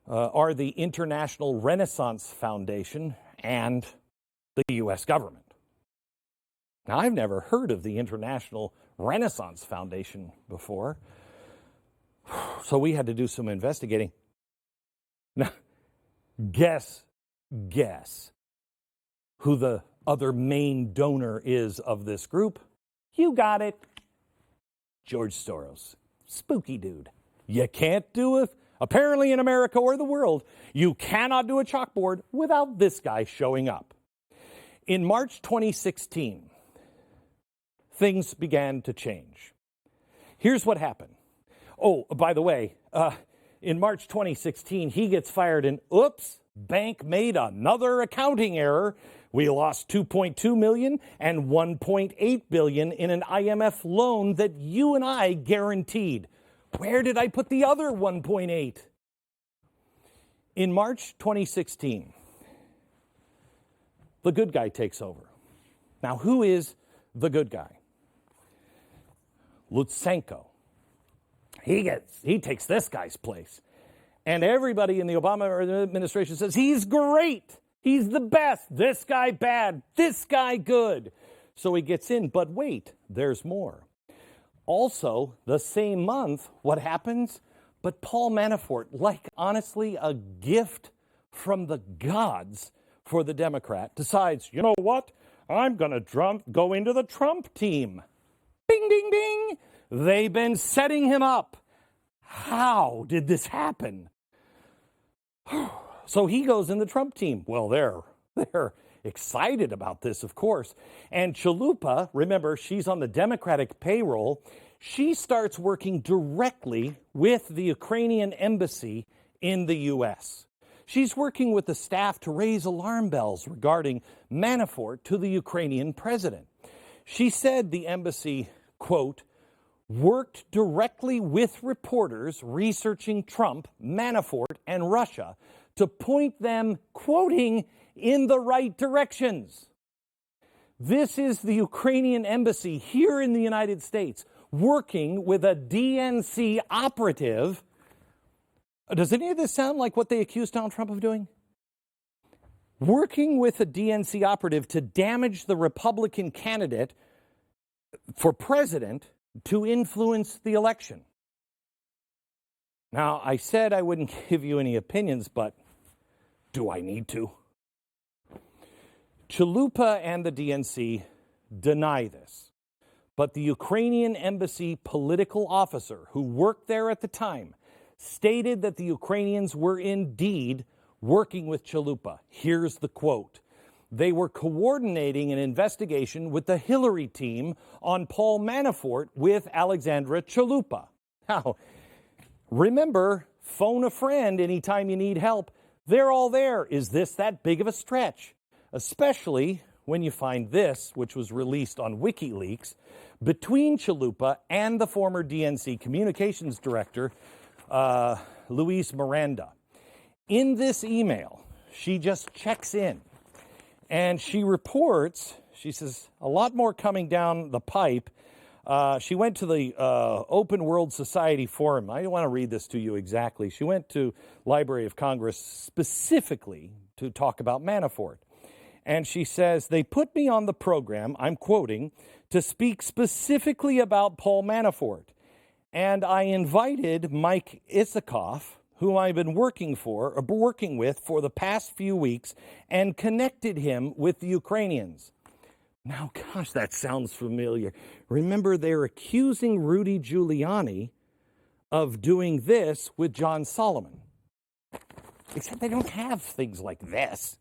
are the International Renaissance Foundation and the U.S. government. Now, I've never heard of the International Renaissance Foundation before, so we had to do some investigating. Now, guess who the other main donor is of this group? You got it. George Soros. Spooky dude. You can't do it. Apparently in America or the world, you cannot do a chalkboard without this guy showing up. In March 2016, things began to change. Here's what happened. Oh, by the way, in March 2016, he gets fired and bank made another accounting error. We lost $2.2 million and $1.8 billion in an IMF loan that you and I guaranteed. Where did I put the other 1.8? In March 2016, the good guy takes over. Now, who is the good guy? Lutsenko. He takes this guy's place. And everybody in the Obama administration says, he's great. He's the best. This guy bad. This guy good. So he gets in. But wait, there's more. Also, the same month, what happens? But Paul Manafort, like honestly a gift from the gods for the Democrat, decides, you know what? I'm going to go into the Trump team. Bing, bing, bing. They've been setting him up. How did this happen? So he goes in the Trump team. Well, they're excited about this, of course. And Chalupa, remember, she's on the Democratic payroll. She starts working directly with the Ukrainian embassy in the U.S. She's working with the staff to raise alarm bells regarding Manafort to the Ukrainian president. She said the embassy, quote, worked directly with reporters researching Trump, Manafort, and Russia to point them, quoting, in the right directions. This is the Ukrainian embassy here in the United States working with a DNC operative. Does any of this sound like what they accused Donald Trump of doing? Working with a DNC operative to damage the Republican candidate for president to influence the election. Now, I said I wouldn't give you any opinions, but do I need to? Chalupa and the DNC deny this, but the Ukrainian embassy political officer who worked there at the time stated that the Ukrainians were indeed working with Chalupa. Here's the quote. They were coordinating an investigation with the Hillary team on Paul Manafort with Alexandra Chalupa. Now, remember, phone a friend anytime you need help. They're all there. Is this that big of a stretch? Especially when you find this, which was released on WikiLeaks, between Chalupa and the former DNC communications director, Luis Miranda. In this email, she just checks in. And she reports, she says, a lot more coming down the pipe. She went to the Open World Society Forum. I don't want to read this to you exactly. She went to Library of Congress specifically to talk about Manafort. And she says, they put me on the program, I'm quoting, to speak specifically about Paul Manafort. And I invited Mike Isikoff, whom I've been working with for the past few weeks, and connected him with the Ukrainians. Now, gosh, that sounds familiar. Remember, they're accusing Rudy Giuliani of doing this with John Solomon. Except they don't have things like this.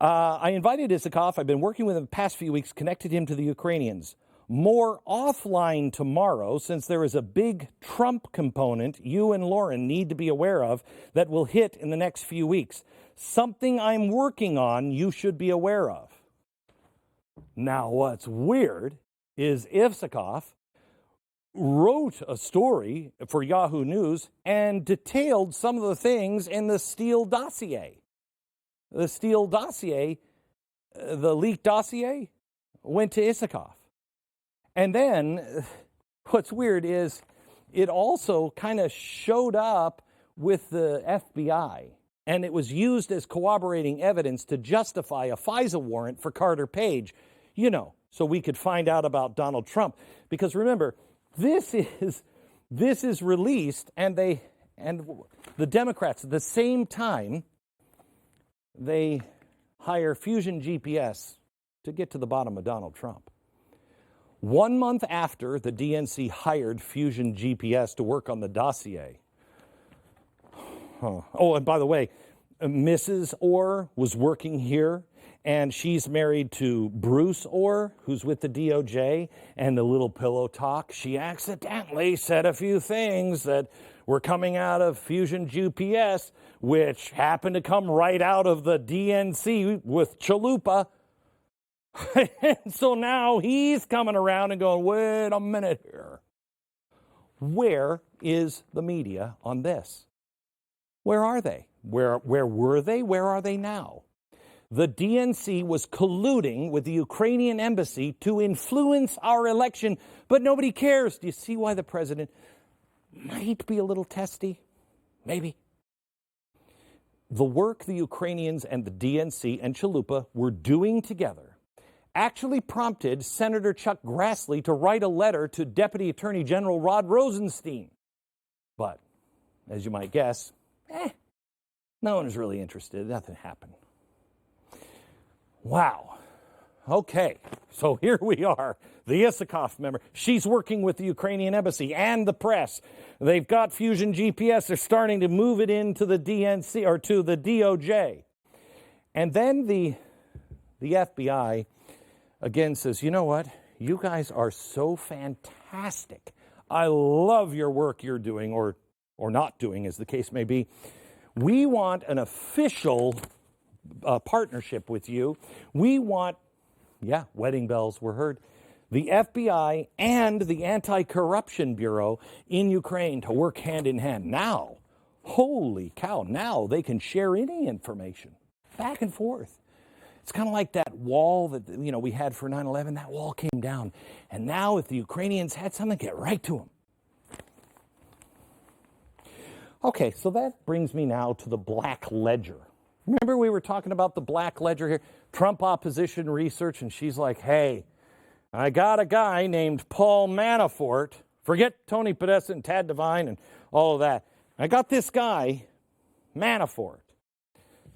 I invited Isikoff. I've been working with him the past few weeks, connected him to the Ukrainians. More offline tomorrow, since there is a big Trump component you and Lauren need to be aware of that will hit in the next few weeks. Something I'm working on you should be aware of. Now, what's weird is Isikoff wrote a story for Yahoo News and detailed some of the things in the Steele dossier. The Steele dossier, the leaked dossier, went to Isikoff. And then what's weird is it also kind of showed up with the FBI, and it was used as corroborating evidence to justify a FISA warrant for Carter Page, you know, so we could find out about Donald Trump. Because remember, this is released, and the Democrats at the same time, they hire Fusion GPS to get to the bottom of Donald Trump. 1 month after the DNC hired Fusion GPS to work on the dossier. Oh, and by the way, Mrs. Orr was working here, and she's married to Bruce Orr, who's with the DOJ, and the Little Pillow Talk. She accidentally said a few things that were coming out of Fusion GPS, which happened to come right out of the DNC with Chalupa. And so now he's coming around and going, wait a minute here. Where is the media on this? Where are they? Where were they? Where are they now? the DNC was colluding with the Ukrainian embassy to influence our election, but nobody cares. Do you see why the president might be a little testy? Maybe. The work the Ukrainians and the DNC and Chalupa were doing together actually prompted Senator Chuck Grassley to write a letter to Deputy Attorney General Rod Rosenstein. But, as you might guess, no one was really interested. Nothing happened. Wow. Okay, so here we are. The Isakov member. She's working with the Ukrainian embassy and the press. They've got Fusion GPS. They're starting to move it into the DNC or to the DOJ. And then the FBI again says, you know what? You guys are so fantastic. I love your work you're doing or not doing, as the case may be. We want an official partnership with you. We want, wedding bells were heard, the FBI and the Anti-Corruption Bureau in Ukraine to work hand in hand. Now, holy cow, now they can share any information back and forth. It's kind of like that wall that we had for 9/11. That wall came down. And now if the Ukrainians had something, get right to them. Okay, so that brings me now to the Black Ledger. Remember we were talking about the Black Ledger here? Trump opposition research, and she's like, hey, I got a guy named Paul Manafort. Forget Tony Podesta and Tad Devine and all of that. I got this guy, Manafort.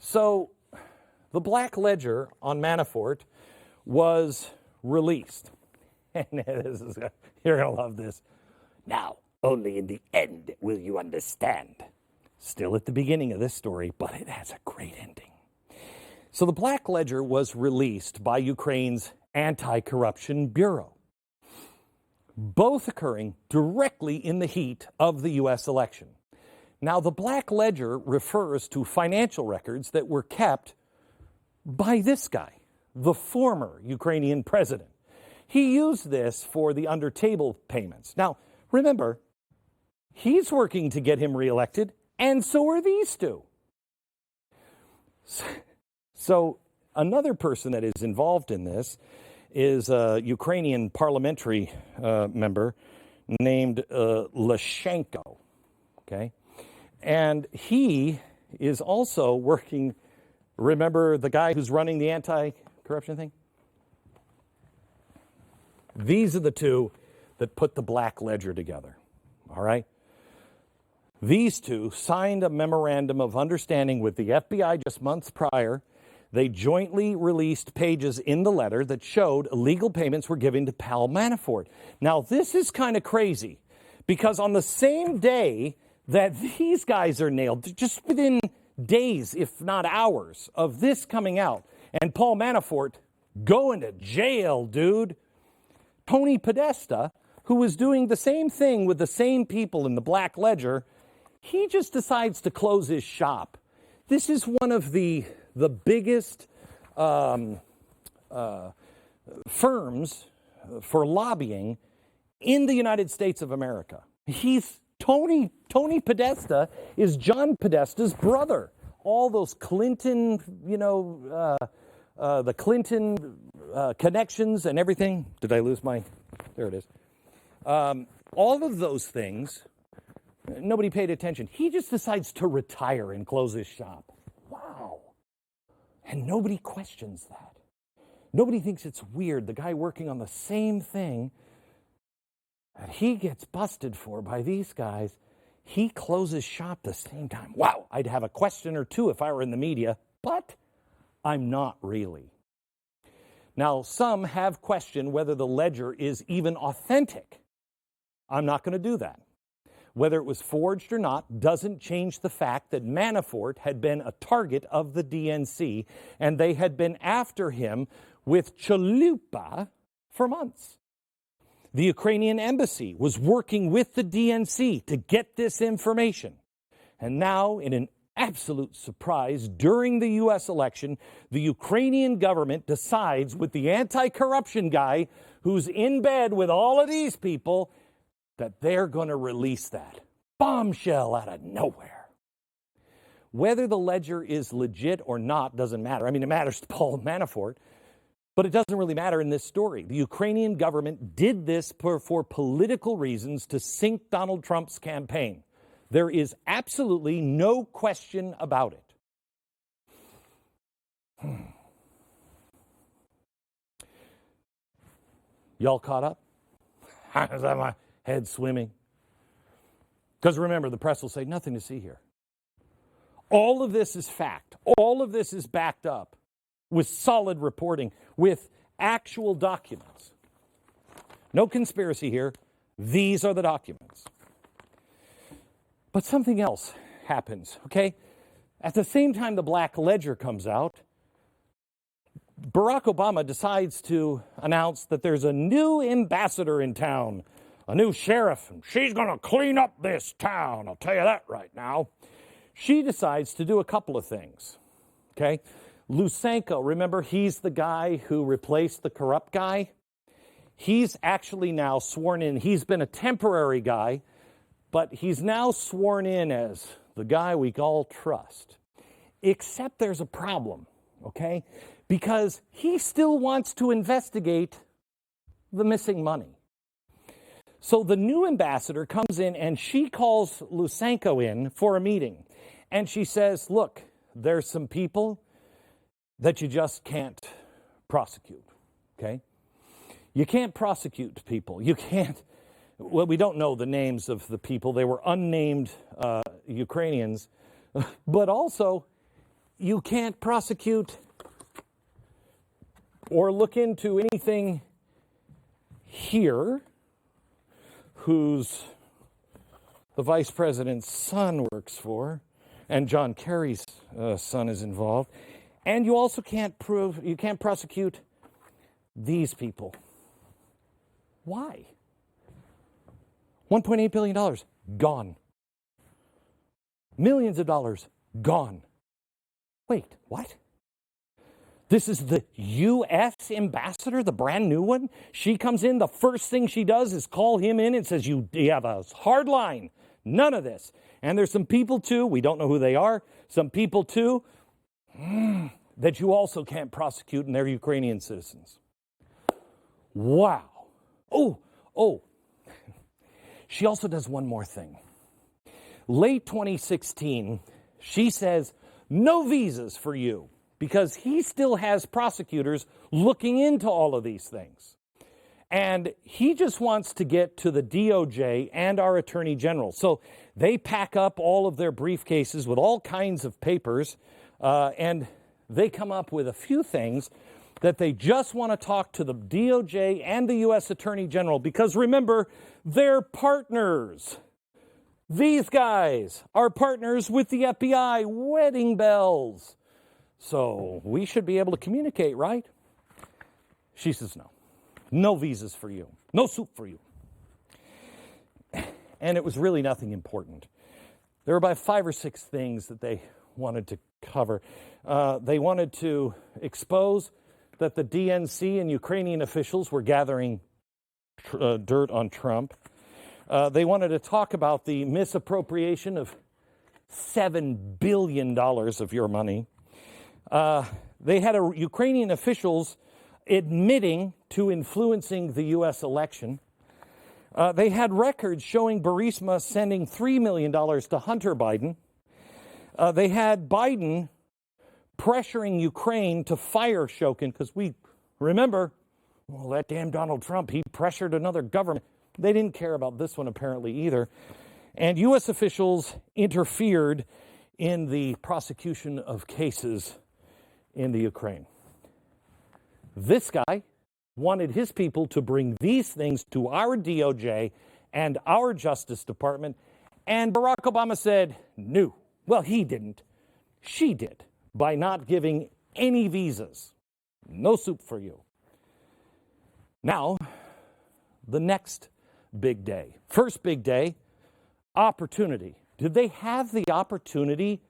So the Black Ledger on Manafort was released. And you're going to love this. Now, only in the end will you understand. Still at the beginning of this story, but it has a great ending. So the Black Ledger was released by Ukraine's Anti-Corruption Bureau, both occurring directly in the heat of the U.S. election. Now, the Black Ledger refers to financial records that were kept by this guy, the former Ukrainian president. He used this for the under-table payments. Now, remember, he's working to get him reelected, and so are these two. So another person that is involved in this is a Ukrainian parliamentary member named Lashenko, okay? And he is also working, remember the guy who's running the anti-corruption thing? These are the two that put the Black Ledger together, all right? These two signed a memorandum of understanding with the FBI just months prior. They jointly released pages in the letter that showed illegal payments were given to Paul Manafort. Now, this is kind of crazy because on the same day that these guys are nailed, just within days, if not hours, of this coming out, and Paul Manafort going to jail, dude, Tony Podesta, who was doing the same thing with the same people in the Black Ledger, he just decides to close his shop. This is one of the biggest firms for lobbying in the United States of America. He's Tony Podesta is John Podesta's brother. All those Clinton, the Clinton connections and everything. Did I lose my? There it is. All of those things, nobody paid attention. He just decides to retire and close his shop. Wow. And nobody questions that. Nobody thinks it's weird. The guy working on the same thing that he gets busted for by these guys, he closes shop the same time. Wow, I'd have a question or two if I were in the media, but I'm not really. Now, some have questioned whether the ledger is even authentic. I'm not going to do that. Whether it was forged or not doesn't change the fact that Manafort had been a target of the DNC, and they had been after him with Chalupa for months. The Ukrainian embassy was working with the DNC to get this information. And now, in an absolute surprise, during the U.S. election, the Ukrainian government decides with the anti-corruption guy who's in bed with all of these people that they're going to release that bombshell out of nowhere. whether the ledger is legit or not doesn't matter. I mean, it matters to Paul Manafort, but it doesn't really matter in this story. The Ukrainian government did this for political reasons to sink Donald Trump's campaign. There is absolutely no question about it. Y'all caught up? Is that my head swimming? Because remember, the press will say, nothing to see here. All of this is fact. All of this is backed up with solid reporting, with actual documents. No conspiracy here. These are the documents. But something else happens, okay? At the same time the Black Ledger comes out, Barack Obama decides to announce that there's a new ambassador in town, a new sheriff, and she's going to clean up this town. I'll tell you that right now. She decides to do a couple of things, okay? Lysenko, remember, he's the guy who replaced the corrupt guy. He's actually now sworn in. He's been a temporary guy, but he's now sworn in as the guy we all trust. Except there's a problem, okay? Because he still wants to investigate the missing money. So the new ambassador comes in and she calls Lysenko in for a meeting. And she says, look, there's some people that you just can't prosecute, okay? You can't prosecute people. You can't, well, we don't know the names of the people. They were unnamed Ukrainians. But also, you can't prosecute or look into anything here who's the vice president's son works for, and John Kerry's son is involved. And you also can't prosecute these people. Why? $1.8 billion, gone. Millions of dollars, gone. Wait, what? This is the U.S. ambassador, the brand new one? She comes in, the first thing she does is call him in and says, you have a hard line. None of this. And there's some people, too, we don't know who they are, some people, too, that you also can't prosecute, and they're Ukrainian citizens. Wow. Oh. She also does one more thing. Late 2016, she says, no visas for you, because he still has prosecutors looking into all of these things. And he just wants to get to the DOJ and our Attorney General. So they pack up all of their briefcases with all kinds of papers, and they come up with a few things that they just want to talk to the DOJ and the U.S. Attorney General, because remember, they're partners. These guys are partners with the FBI, wedding bells. So we should be able to communicate, right? She says no. No visas for you. No soup for you. And it was really nothing important. There were about 5 or 6 things that they wanted to cover. They wanted to expose that the DNC and Ukrainian officials were gathering dirt on Trump. They wanted to talk about the misappropriation of $7 billion of your money. They had Ukrainian officials admitting to influencing the U.S. election. They had records showing Barisma sending $3 million to Hunter Biden. They had Biden pressuring Ukraine to fire Shoken, because we remember, well, that damn Donald Trump, he pressured another government. They didn't care about this one apparently either. And U.S. officials interfered in the prosecution of cases in the Ukraine. This guy wanted his people to bring these things to our DOJ and our Justice Department, and Barack Obama said no. Well, he didn't. She did, by not giving any visas. No soup for you. Now, the next big day. First big day, opportunity. Did they have the opportunity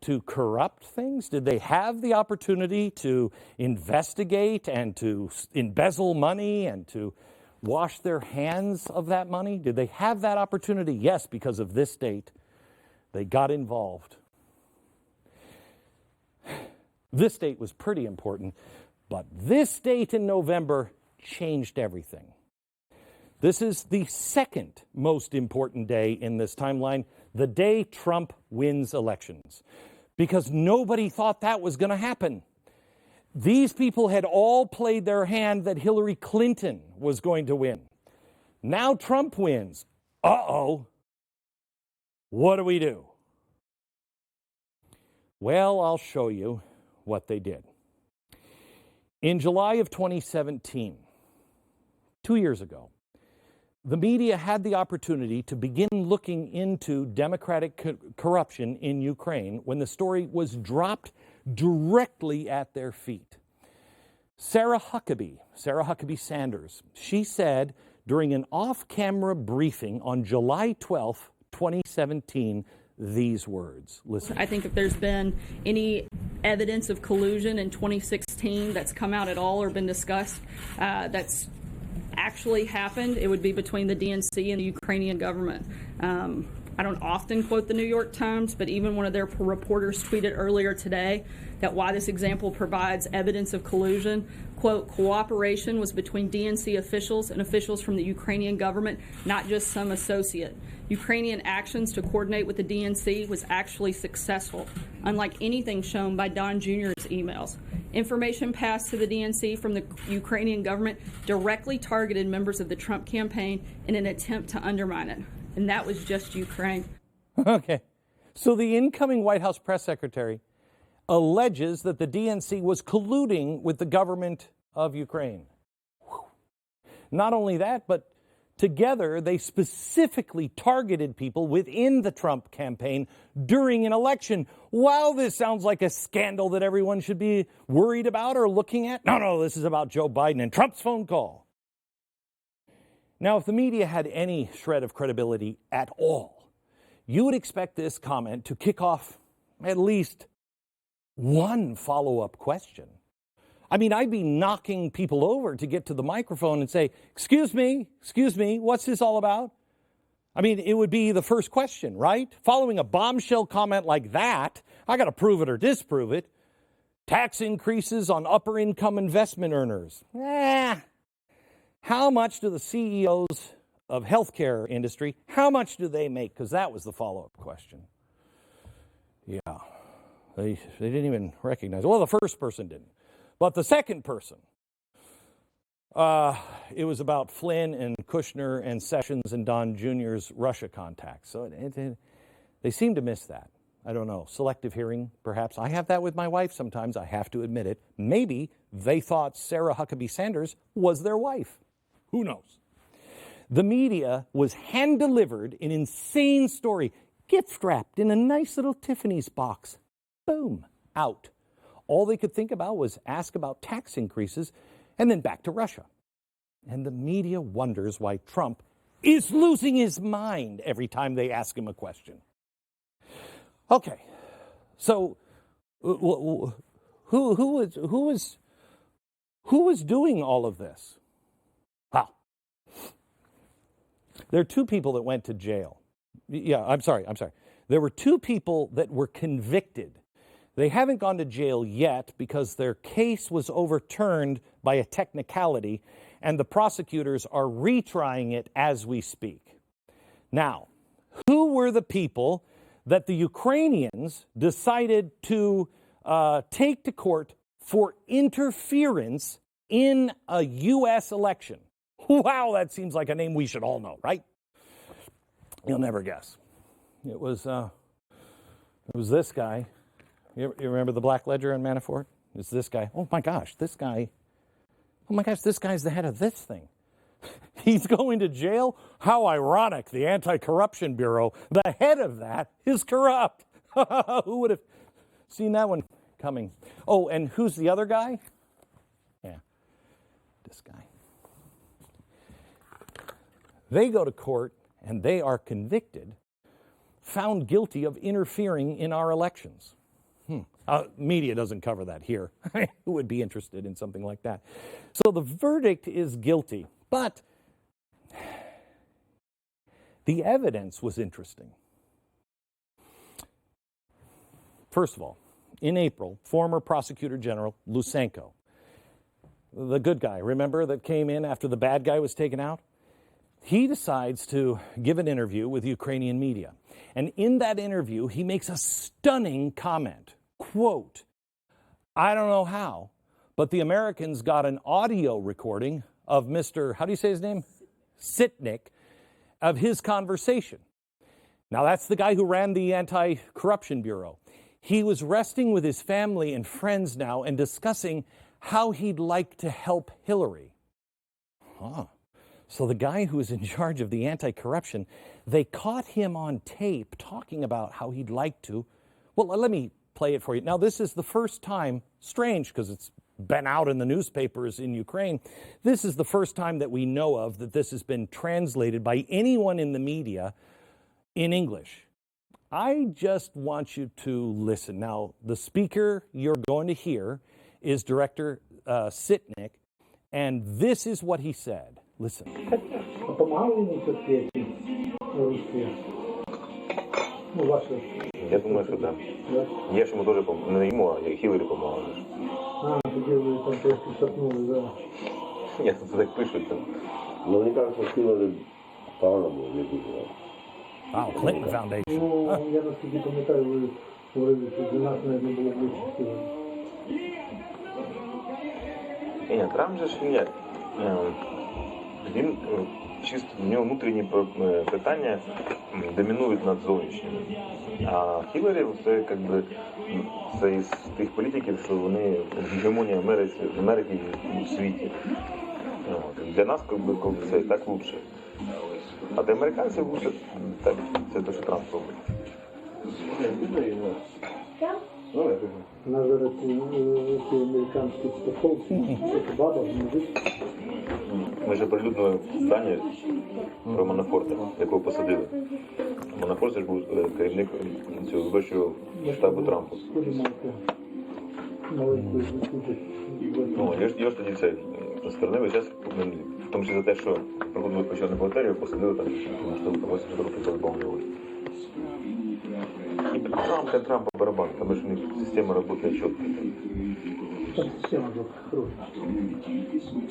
to corrupt things? Did they have the opportunity to investigate and to embezzle money and to wash their hands of that money? Did they have that opportunity? Yes, because of this date, they got involved. This date was pretty important, but this date in November changed everything. This is the second most important day in this timeline, the day Trump wins elections, because nobody thought that was going to happen. These people had all played their hand that Hillary Clinton was going to win. Now Trump wins. Uh-oh. What do we do? Well, I'll show you what they did. In July of 2017, 2 years ago, the media had the opportunity to begin looking into democratic corruption in Ukraine when the story was dropped directly at their feet. Sarah Huckabee Sanders, she said during an off-camera briefing on July 12th, 2017, these words. Listen. I think if there's been any evidence of collusion in 2016 that's come out at all or been discussed, that's actually happened, it would be between the DNC and the Ukrainian government. I don't often quote the New York Times, but even one of their reporters tweeted earlier today that why this example provides evidence of collusion, quote, cooperation was between DNC officials and officials from the Ukrainian government, not just some associate. Ukrainian actions to coordinate with the DNC was actually successful, unlike anything shown by Don Jr.'s emails. Information passed to the DNC from the Ukrainian government directly targeted members of the Trump campaign in an attempt to undermine it. And that was just Ukraine. Okay. So the incoming White House press secretary alleges that the DNC was colluding with the government of Ukraine. Whew. Not only that, but together they specifically targeted people within the Trump campaign during an election. While this sounds like a scandal that everyone should be worried about or looking at, no, this is about Joe Biden and Trump's phone call. Now, if the media had any shred of credibility at all, you would expect this comment to kick off at least one follow-up question. I mean, I'd be knocking people over to get to the microphone and say, excuse me, what's this all about? I mean, it would be the first question, right? Following a bombshell comment like that, I got to prove it or disprove it. Tax increases on upper-income investment earners. How much do the CEOs of healthcare industry, how much do they make? Because that was the follow-up question. Yeah, they didn't even recognize it. Well, the first person didn't. But the second person, it was about Flynn and Kushner and Sessions and Don Jr.'s Russia contacts. So they seem to miss that. I don't know. Selective hearing, perhaps. I have that with my wife sometimes. I have to admit it. Maybe they thought Sarah Huckabee Sanders was their wife. Who knows? The media was hand-delivered an insane story, gift-wrapped in a nice little Tiffany's box. Boom, out. All they could think about was ask about tax increases and then back to Russia. And the media wonders why Trump is losing his mind every time they ask him a question. Okay, so who was doing all of this? Wow. There are two people that went to jail. Yeah, I'm sorry. There were two people that were convicted. They haven't gone to jail yet because their case was overturned by a technicality, and the prosecutors are retrying it as we speak. Now, who were the people that the Ukrainians decided to take to court for interference in a U.S. election? Wow, that seems like a name we should all know, right? You'll never guess. It was this guy. You remember the Black Ledger and Manafort? It's this guy. Oh my gosh, this guy's the head of this thing. He's going to jail? How ironic. The Anti-Corruption Bureau, the head of that, is corrupt. Who would have seen that one coming? Oh, and who's the other guy? Yeah, this guy. They go to court and they are convicted, found guilty of interfering in our elections. Media doesn't cover that here. Who would be interested in something like that? So the verdict is guilty, but the evidence was interesting. First of all, in April, former Prosecutor General Lysenko, the good guy, remember, that came in after the bad guy was taken out? He decides to give an interview with Ukrainian media. And in that interview, he makes a stunning comment. Quote, I don't know how, but the Americans got an audio recording of Mr., how do you say his name? Sitnik, of his conversation. Now, that's the guy who ran the Anti-Corruption Bureau. He was resting with his family and friends now and discussing how he'd like to help Hillary. So the guy who was in charge of the anti-corruption, they caught him on tape talking about how he'd like to. Well, let me play it for you. Now, this is the first time, strange because it's been out in the newspapers in Ukraine. This is the first time that we know of that this has been translated by anyone in the media in English. I just want you to listen. Now, the speaker you're going to hear is Director Sitnik, and this is what he said. Listen. Я думаю, що так. Я ж йому теж не йому, а Хіларі допомагав. Тоді ви там трошки стартнули, да. Ні, це так пишуть. Ну, мені кажуть, що Хіларі погано було, не дуже. Wow, Clinton Foundation. Ну, я наскільки пам'ятаю, ви говорили, що для нас навіть не було ближче Хіларі. Ні, Трамп же ж він чисто в нього внутрішні питання домінують над зовнішніми. А Хіларі це якби це із тих політиків, що вони гегемонія Америки в світі. Для нас це так лучше. А для американців лучше так, це те, що Трамп робить. На зараз ці американські страховки, це баба, мужик. Ми ж оприлюднили дані про Манафорта, якого посадили. Манафорт ж був керівник цього виборчого штабу Трампа. Його ж тоді це сторонили, зараз, в тому числі за те, що проходили початку бухгалтерію, посадили там, що 80 років позбавили. І Трампа барабан, тому що у них система працює чітко.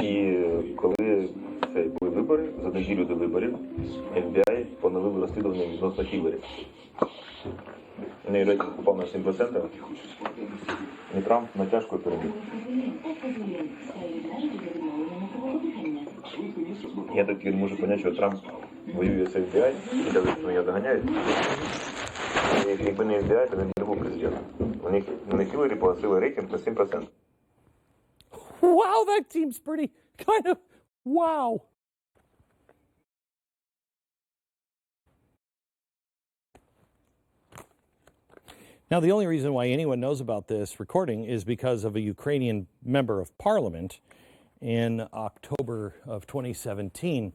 І коли були вибори, за неділю до виборів, FBI поновив розслідування відносно Хіларі. У неї рейтинг упав на 7%, і Трамп натяжкою переміг. Я таки не можу зрозуміти, що Трамп воює з FBI, і кажуть, що його доганяють. Якби не FBI, то він не був президентом. Вони Хіларі погасили рейтинг на 7%. Wow, that seems pretty kind of wow. Now, the only reason why anyone knows about this recording is because of a Ukrainian member of parliament in October of 2017,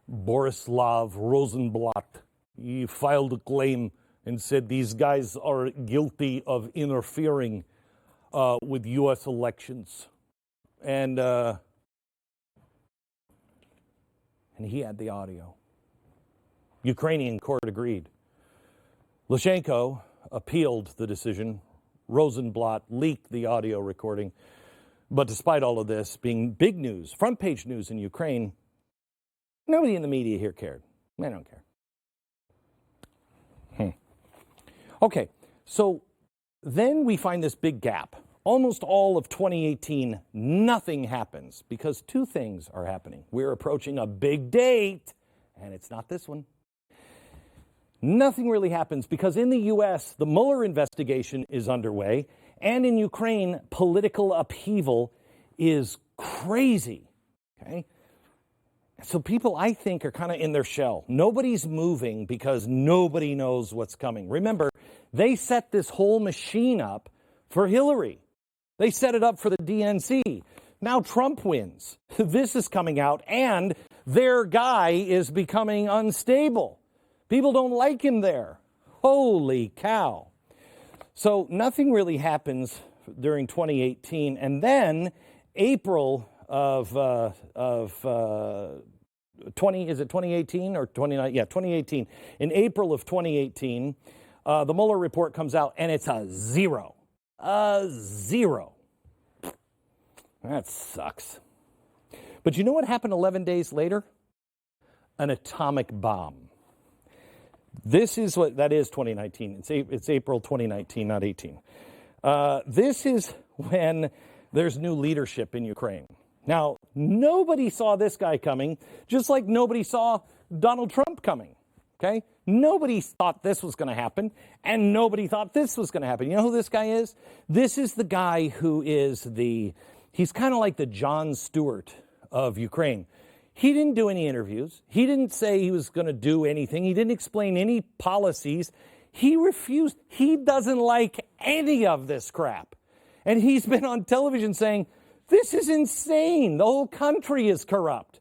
Borislav Rosenblatt. He filed a claim and said these guys are guilty of interfering with U.S. elections. And he had the audio. Ukrainian court agreed. Lysenko appealed the decision. Rosenblatt leaked the audio recording. But despite all of this being big news, front page news in Ukraine, nobody in the media here cared. They don't care. Okay, so then we find this big gap. Almost all of 2018, nothing happens because two things are happening. We're approaching a big date, and it's not this one. Nothing really happens because in the U.S., the Mueller investigation is underway, and in Ukraine, political upheaval is crazy, okay? So people, I think, are kind of in their shell. Nobody's moving because nobody knows what's coming. Remember, they set this whole machine up for Hillary. They set it up for the DNC. Now Trump wins. This is coming out, and their guy is becoming unstable. People don't like him there. Holy cow. So nothing really happens during 2018. And then April of 2018 or 29? Yeah, 2018. In April of 2018, the Mueller report comes out, and it's a zero. Zero. That sucks. But you know what happened 11 days later? An atomic bomb. This is what, that is 2019. It's April 2019, not 18. This is when there's new leadership in Ukraine. Now, nobody saw this guy coming, just like nobody saw Donald Trump coming, okay? Nobody thought this was going to happen, and nobody thought this was going to happen. You know who this guy is? This is the guy who is he's kind of like the Jon Stewart of Ukraine. He didn't do any interviews. He didn't say he was going to do anything. He didn't explain any policies. He refused. He doesn't like any of this crap. And he's been on television saying, this is insane. The whole country is corrupt.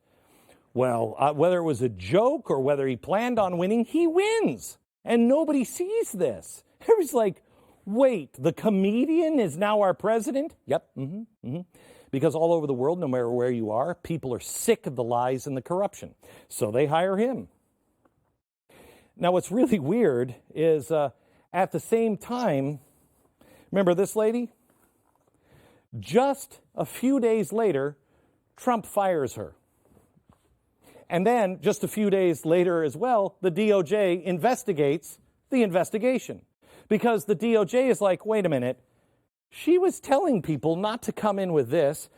Well, whether it was a joke or whether he planned on winning, he wins. And nobody sees this. Everybody's like, wait, the comedian is now our president? Yep. Because all over the world, no matter where you are, people are sick of the lies and the corruption. So they hire him. Now, what's really weird is at the same time, remember this lady? Just a few days later, Trump fires her. And then, just a few days later as well, the DOJ investigates the investigation. Because the DOJ is like, wait a minute, she was telling people not to come in with this.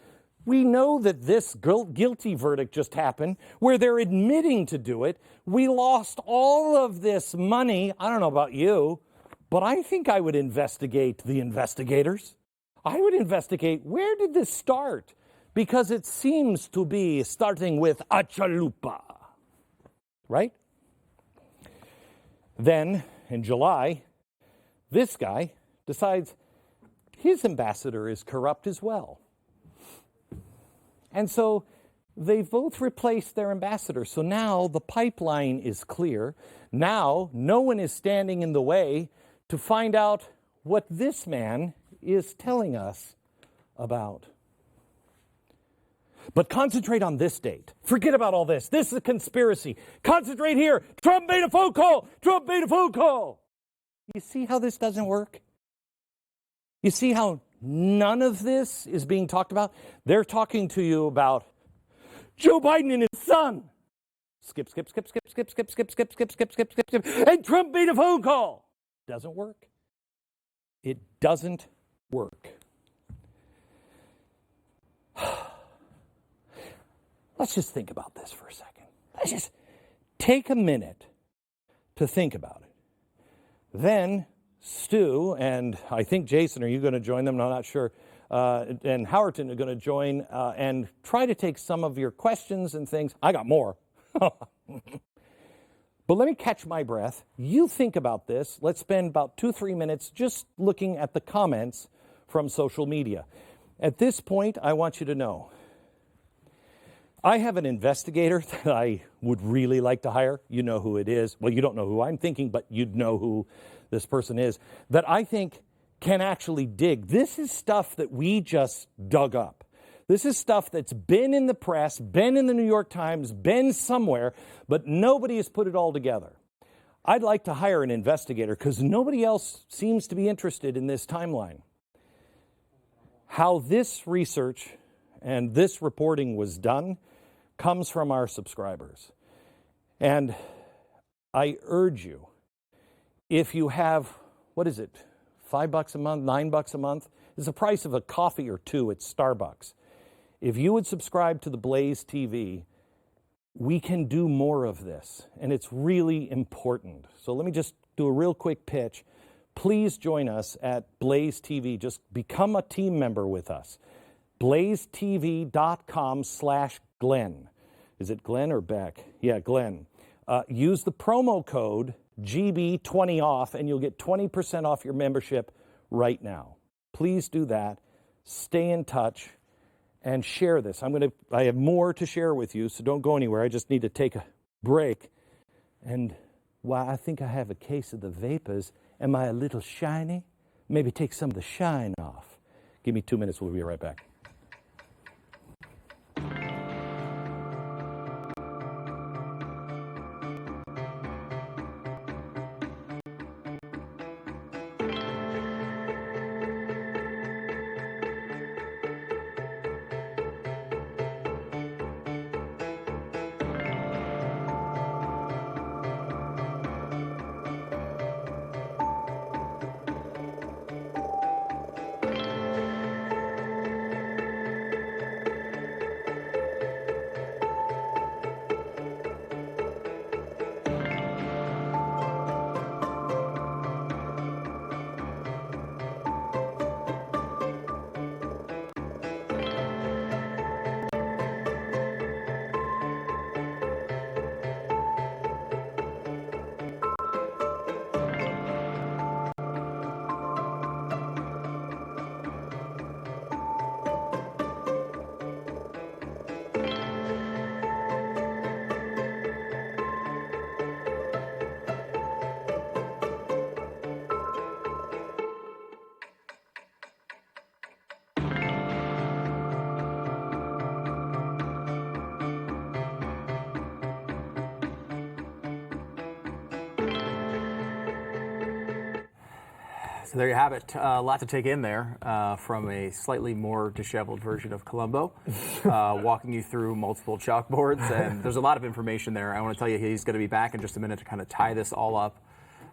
We know that this guilty verdict just happened, where they're admitting to do it. We lost all of this money. I don't know about you, but I think I would investigate the investigators. I would investigate, where did this start? Because it seems to be starting with a chalupa, right? Then, in July, this guy decides his ambassador is corrupt as well. And so they both replaced their ambassador. So now the pipeline is clear. Now no one is standing in the way to find out what this man is telling us about. But concentrate on this date. Forget about all this. This is a conspiracy. Concentrate here. Trump made a phone call. Trump made a phone call. You see how this doesn't work? You see how none of this is being talked about? They're talking to you about Joe Biden and his son. Skip. And Trump made a phone call. Doesn't work. It doesn't work. Let's just think about this for a second. Let's just take a minute to think about it. Then Stu and I think Jason, are you going to join them? No, I'm not sure. And Howerton are going to join and try to take some of your questions and things. I got more. But let me catch my breath. You think about this. Let's spend about 2-3 minutes just looking at the comments from social media. At this point, I want you to know, I have an investigator that I would really like to hire. You know who it is. Well, you don't know who I'm thinking, but you'd know who this person is, that I think can actually dig. This is stuff that we just dug up. This is stuff that's been in the press, been in the New York Times, been somewhere, but nobody has put it all together. I'd like to hire an investigator because nobody else seems to be interested in this timeline. How this research and this reporting was done comes from our subscribers. And I urge you, if you have, what is it, $5 a month, $9 a month? It's the price of a coffee or two at Starbucks. If you would subscribe to the Blaze TV, we can do more of this, and it's really important. So let me just do a real quick pitch. Please join us at Blaze TV. Just become a team member with us. BlazeTV.com/Glenn. Is it Glenn or Beck? Yeah, Glenn. Use the promo code GB20 off, and you'll get 20% off your membership right now. Please do that. Stay in touch and share this. I have more to share with you, so don't go anywhere. I just need to take a break. And while I think I have a case of the vapors, am I a little shiny? Maybe take some of the shine off. Give me 2 minutes. We'll be right back. So there you have it. A lot to take in there from a slightly more disheveled version of Columbo, walking you through multiple chalkboards. And there's a lot of information there. I want to tell you he's going to be back in just a minute to kind of tie this all up,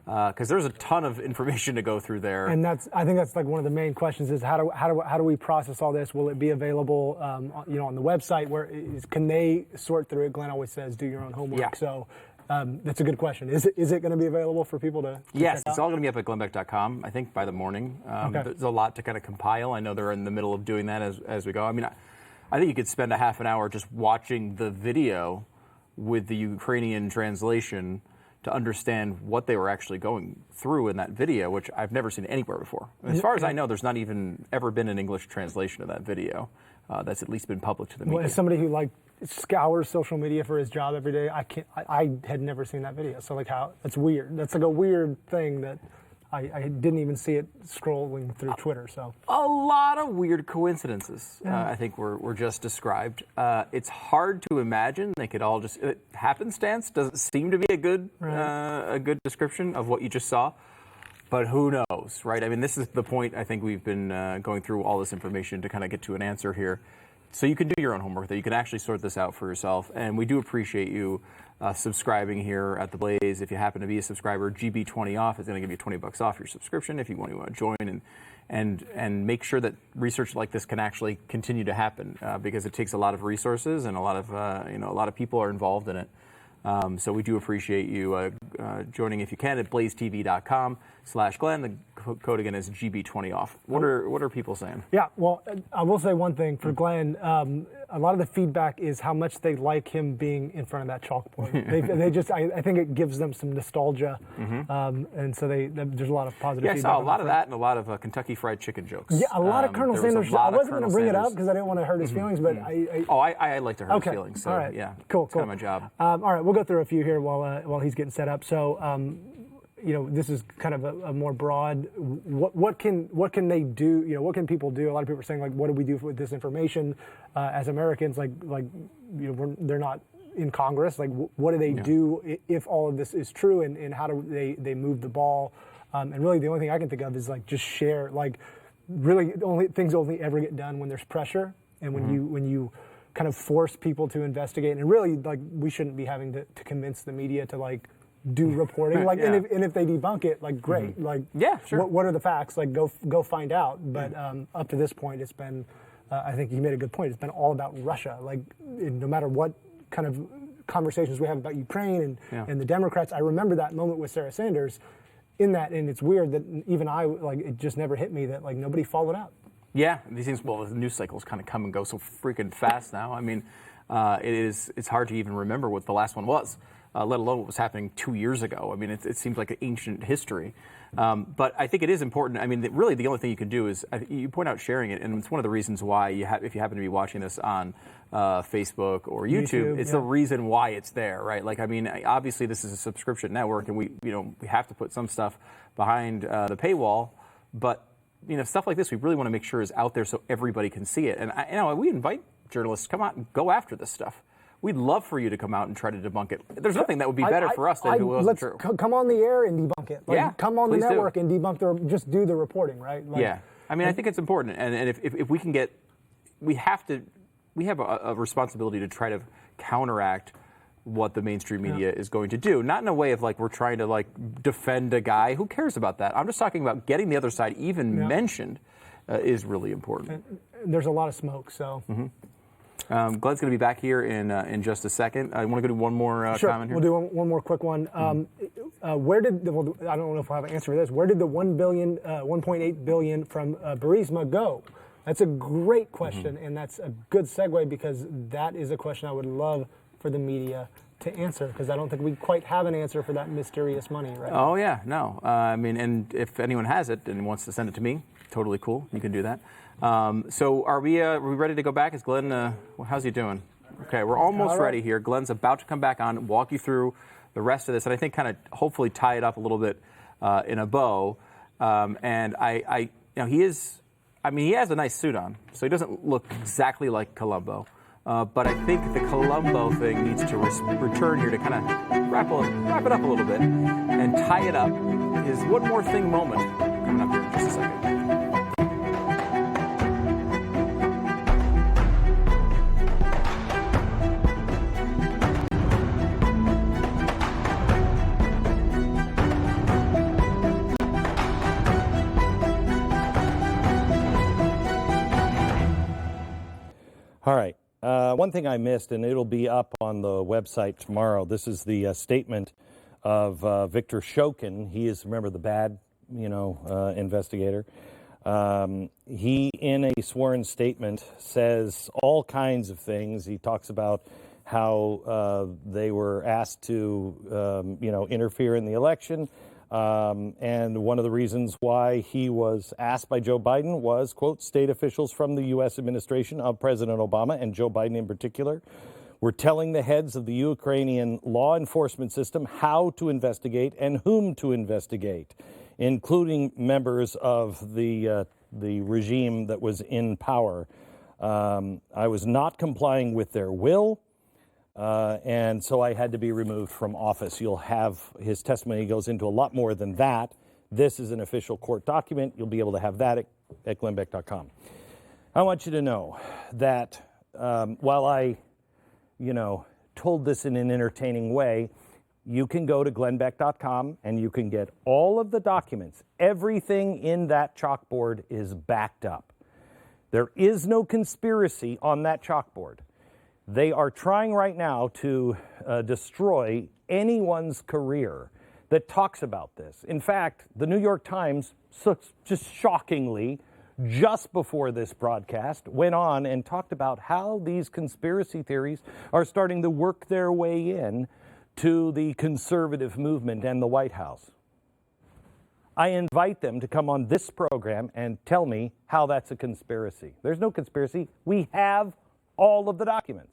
because there's a ton of information to go through there. And I think that's like one of the main questions is how do we process all this? Will it be available on the website? Can they sort through it? Glenn always says do your own homework. Yeah. So that's a good question. Is it going to be available for people to Yes, check it's out? all going to be up at Glennbeck.com, I think, by the morning. Okay. There's a lot to kind of compile. I know they're in the middle of doing that as we go. I mean, I think you could spend a half an hour just watching the video with the Ukrainian translation to understand what they were actually going through in that video, which I've never seen anywhere before. As far as I know, there's not even ever been an English translation of that video that's at least been public to the media. Well, as somebody who scours social media for his job every day, I had never seen that video. So that's weird. That's like a weird thing that I didn't even see it scrolling through Twitter. So a lot of weird coincidences, I think, were just described. It's hard to imagine they could all just happenstance. Doesn't seem to be a good description of what you just saw. But who knows, right? I mean, this is the point. I think we've been going through all this information to kind of get to an answer here. So you can do your own homework, that you can actually sort this out for yourself. And we do appreciate you subscribing here at The Blaze. If you happen to be a subscriber, GB20 off is going to give you $20 off your subscription if you want to join and make sure that research like this can actually continue to happen because it takes a lot of resources and a lot of people are involved in it. So we do appreciate you joining if you can at blazetv.com/Glenn. The code again is GB20 off. What are people saying? Yeah, well, I will say one thing for Glenn. A lot of the feedback is how much they like him being in front of that chalkboard. They just, I think it gives them some nostalgia, and so there's a lot of positive feedback. Yeah, I saw a lot of that and a lot of Kentucky Fried Chicken jokes. Yeah, a lot of Colonel Sanders. I wasn't going to bring it up because I didn't want to hurt his feelings, but I like to hurt his feelings. So all right. Yeah, cool. It's kind of my job. All right, we'll go through a few here while he's getting set up. So. This is kind of a more broad. What can they do? What can people do? A lot of people are saying what do we do with this information as Americans? They're not in Congress. What do they do if all of this is true? And how do they move the ball? And really, the only thing I can think of is just share. Really, things only ever get done when there's pressure and when you kind of force people to investigate. And really, we shouldn't be having to convince the media to do reporting, and if they debunk it, great, sure. What are the facts? Go find out. But up to this point, it's been, I think you made a good point. It's been all about Russia. No matter what kind of conversations we have about Ukraine and the Democrats, I remember that moment with Sarah Sanders. And it's weird that even it just never hit me that nobody followed up. Yeah, these things. Well, the news cycles kind of come and go so freaking fast now. I mean, it's hard to even remember what the last one was. Let alone what was happening 2 years ago. I mean, it seems like an ancient history. But I think it is important. I mean, really the only thing you can do is, you point out sharing it, and it's one of the reasons why if you happen to be watching this on Facebook or YouTube, it's the reason why it's there, right? Obviously this is a subscription network, and we have to put some stuff behind the paywall, but stuff like this we really want to make sure is out there so everybody can see it. And we invite journalists to come out and go after this stuff. We'd love for you to come out and try to debunk it. There's nothing that would be better for us than if it wasn't true. Come on the air and debunk it. Come on the network and debunk just do the reporting, right? I mean, I think it's important, and if we can we have a responsibility to try to counteract what the mainstream media is going to do. Not in a way of we're trying to defend a guy. Who cares about that? I'm just talking about getting the other side even mentioned is really important. And there's a lot of smoke, so. Glenn's going to be back here in just a second. I want to go do one more comment here. We'll do one more quick one. Where did I don't know if I have an answer for this. Where did the $1.8 billion from Barisma go? That's a great question, and that's a good segue because that is a question I would love for the media to answer because I don't think we quite have an answer for that mysterious money, right? Oh yeah, no. I mean, and if anyone has it and wants to send it to me, totally cool. You can do that. So are we ready to go back? Is Glenn, how's he doing? Okay, we're almost ready here. Glenn's about to come back on, walk you through the rest of this, and I think kind of hopefully tie it up a little bit in a bow. And he has a nice suit on, so he doesn't look exactly like Columbo. But I think the Columbo thing needs to return here to kind of wrap it up a little bit and tie it up. His one more thing moment coming up here in just a second. All right. One thing I missed, and it'll be up on the website tomorrow. This is the statement of Victor Shoken. He is, remember, the bad, investigator. He, in a sworn statement, says all kinds of things. He talks about how they were asked to, interfere in the election. And one of the reasons why he was asked by Joe Biden was, quote, state officials from the U.S. administration of President Obama and Joe Biden in particular were telling the heads of the Ukrainian law enforcement system how to investigate and whom to investigate, including members of the regime that was in power. I was not complying with their will. And so I had to be removed from office. You'll have his testimony goes into a lot more than that. This is an official court document. You'll be able to have that at glennbeck.com. I want you to know that while I, told this in an entertaining way, you can go to glennbeck.com and you can get all of the documents. Everything in that chalkboard is backed up. There is no conspiracy on that chalkboard. They are trying right now to destroy anyone's career that talks about this. In fact, the New York Times, just shockingly, just before this broadcast, went on and talked about how these conspiracy theories are starting to work their way in to the conservative movement and the White House. I invite them to come on this program and tell me how that's a conspiracy. There's no conspiracy. We have all of the documents.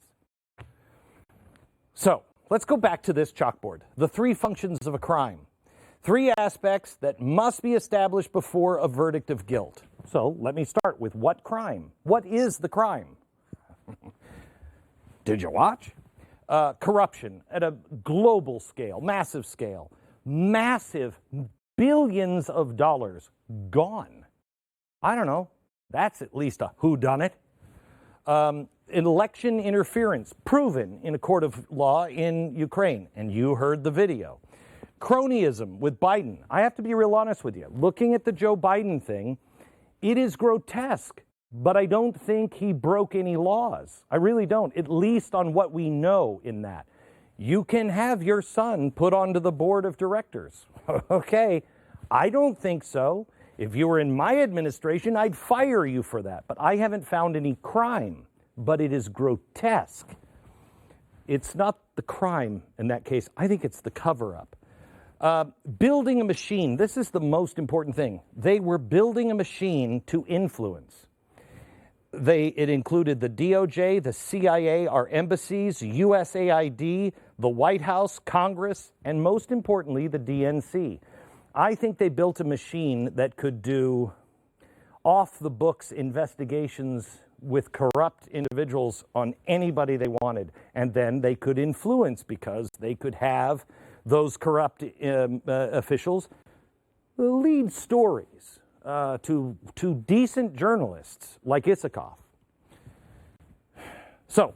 So let's go back to this chalkboard. The three functions of a crime. Three aspects that must be established before a verdict of guilt. So let me start with what crime? What is the crime? Did you watch? Corruption at a global scale, massive billions of dollars gone. I don't know. That's at least a whodunit. Election interference proven in a court of law in Ukraine, and you heard the video. Cronyism with Biden. I have to be real honest with you. Looking at the Joe Biden thing, it is grotesque, but I don't think he broke any laws. I really don't, at least on what we know in that. You can have your son put onto the board of directors. Okay, I don't think so. If you were in my administration, I'd fire you for that. But I haven't found any crime, but it is grotesque. It's not the crime in that case. I think it's the cover-up. Building a machine. This is the most important thing. They were building a machine to influence. It included the DOJ, the CIA, our embassies, USAID, the White House, Congress, and most importantly, the DNC. I think they built a machine that could do off-the-books investigations with corrupt individuals on anybody they wanted. And then they could influence because they could have those corrupt officials lead stories to decent journalists like Isikoff. So,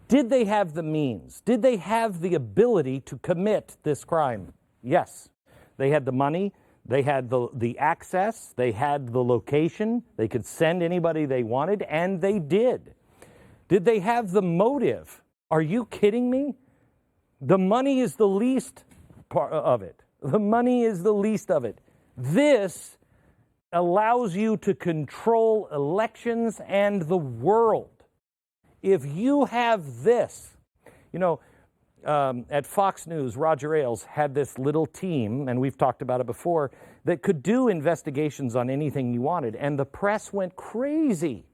did they have the means? Did they have the ability to commit this crime? Yes. They had the money, they had the access, they had the location, they could send anybody they wanted, and they did. Did they have the motive? Are you kidding me? The money is the least part of it. The money is the least of it. This allows you to control elections and the world. If you have this, at Fox News, Roger Ailes had this little team, and we've talked about it before, that could do investigations on anything you wanted, and the press went crazy.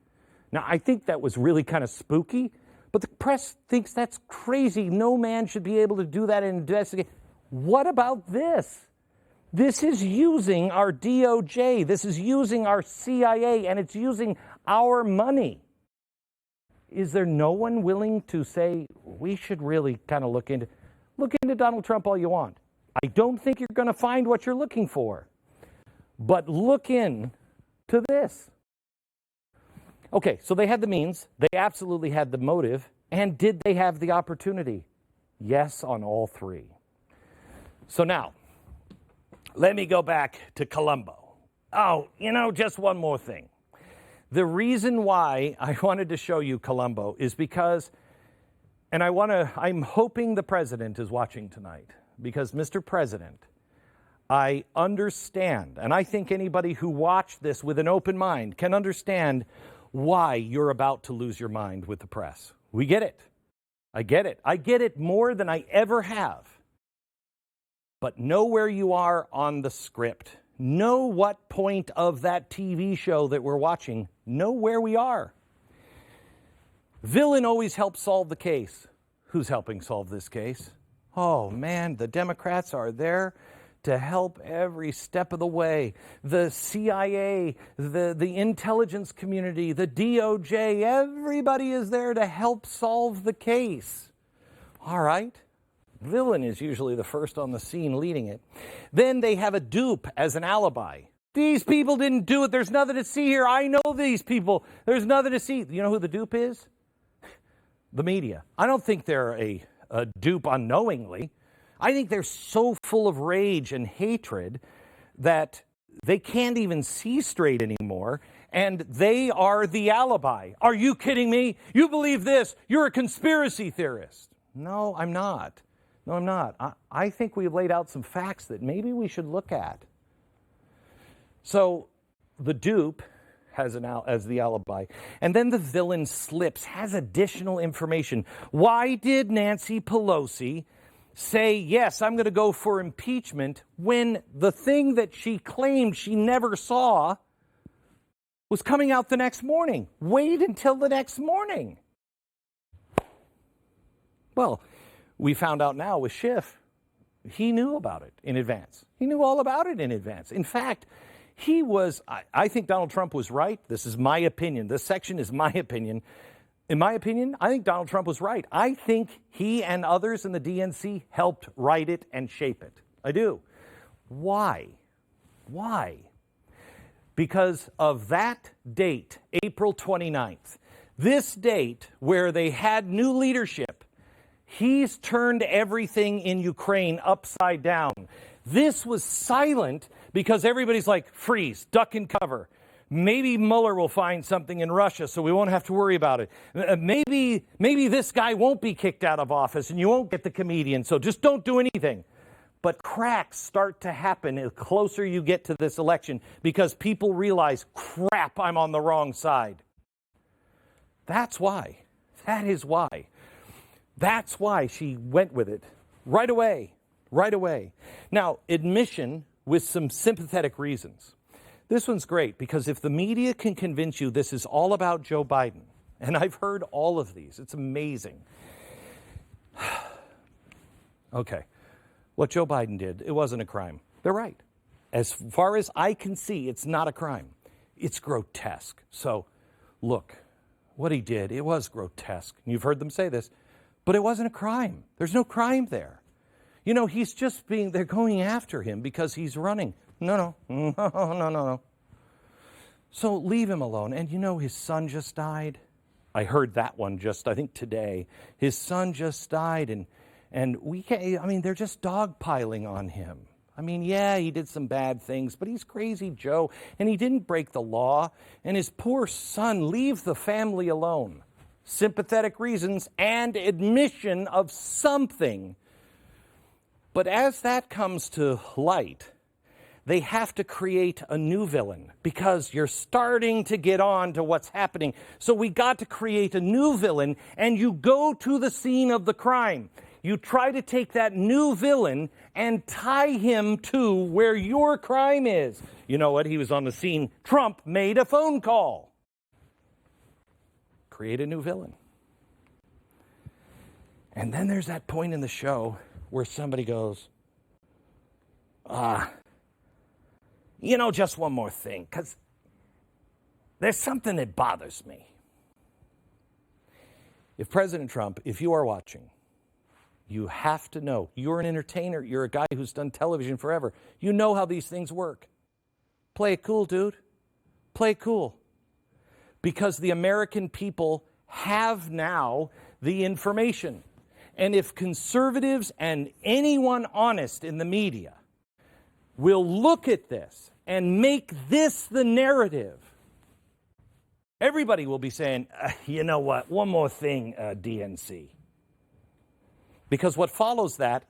Now, I think that was really kind of spooky, but the press thinks that's crazy. No man should be able to do that and investigate. What about this? This is using our DOJ. This is using our CIA, and it's using our money. Is there no one willing to say, we should really kind of look into Donald Trump all you want? I don't think you're going to find what you're looking for. But look in to this. Okay, so they had the means, they absolutely had the motive, and did they have the opportunity? Yes, on all three. So now, let me go back to Colombo. Oh, just one more thing. The reason why I wanted to show you Colombo is because, and I'm hoping the president is watching tonight, because Mr. President, I understand, and I think anybody who watched this with an open mind can understand why you're about to lose your mind with the press. We get it. I get it. I get it more than I ever have. But know where you are on the script. Know what point of that TV show that we're watching. Know where we are. Villain always helps solve the case. Who's helping solve this case? Oh, man, the Democrats are there to help every step of the way. The CIA, the intelligence community, the DOJ, everybody is there to help solve the case. All right. Villain is usually the first on the scene leading it. Then they have a dupe as an alibi. These people didn't do it. There's nothing to see here. I know these people. There's nothing to see. You know who the dupe is? The media. I don't think they're a dupe unknowingly. I think they're so full of rage and hatred that they can't even see straight anymore, and they are the alibi. Are you kidding me? You believe this? You're a conspiracy theorist. No, I'm not. No, I'm not. I think we've laid out some facts that maybe we should look at. So the dupe has as the alibi, and then the villain slips, has additional information. Why did Nancy Pelosi say, yes, I'm going to go for impeachment, when the thing that she claimed she never saw was coming out the next morning? Wait until the next morning. Well, we found out now with Schiff, he knew about it in advance. He knew all about it in advance. In fact, I think Donald Trump was right. This is my opinion. This section is my opinion. In my opinion, I think Donald Trump was right. I think he and others in the DNC helped write it and shape it. I do. Why? Why? Because of that date, April 29th, this date where they had new leadership, he's turned everything in Ukraine upside down. This was silent because everybody's like, freeze, duck and cover. Maybe Mueller will find something in Russia so we won't have to worry about it. Maybe this guy won't be kicked out of office and you won't get the comedian, so just don't do anything. But cracks start to happen the closer you get to this election because people realize, crap, I'm on the wrong side. That's why. That is why. That's why she went with it right away. Right away. Now, admission with some sympathetic reasons. This one's great because if the media can convince you this is all about Joe Biden, and I've heard all of these, it's amazing. Okay, what Joe Biden did, it wasn't a crime. They're right. As far as I can see, it's not a crime. It's grotesque. So, look, what he did, it was grotesque. You've heard them say this, but it wasn't a crime. There's no crime there. You know, he's just they're going after him because he's running. No. So leave him alone. And you know, his son just died. I heard that one I think today. His son just died, and we can't, they're just dogpiling on him. Yeah, he did some bad things, but he's crazy Joe, and he didn't break the law. And his poor son, leave the family alone. Sympathetic reasons and admission of something. But as that comes to light, they have to create a new villain because you're starting to get on to what's happening. So we got to create a new villain, and you go to the scene of the crime. You try to take that new villain and tie him to where your crime is. You know what? He was on the scene. Trump made a phone call. Create a new villain. And then there's that point in the show where somebody goes, just one more thing, because there's something that bothers me. If President Trump, if you are watching, you have to know, you're an entertainer, you're a guy who's done television forever, you know how these things work. Play it cool, dude. Play it cool. Because the American people have now the information. And if conservatives and anyone honest in the media will look at this and make this the narrative, everybody will be saying, you know what, one more thing, DNC. Because what follows that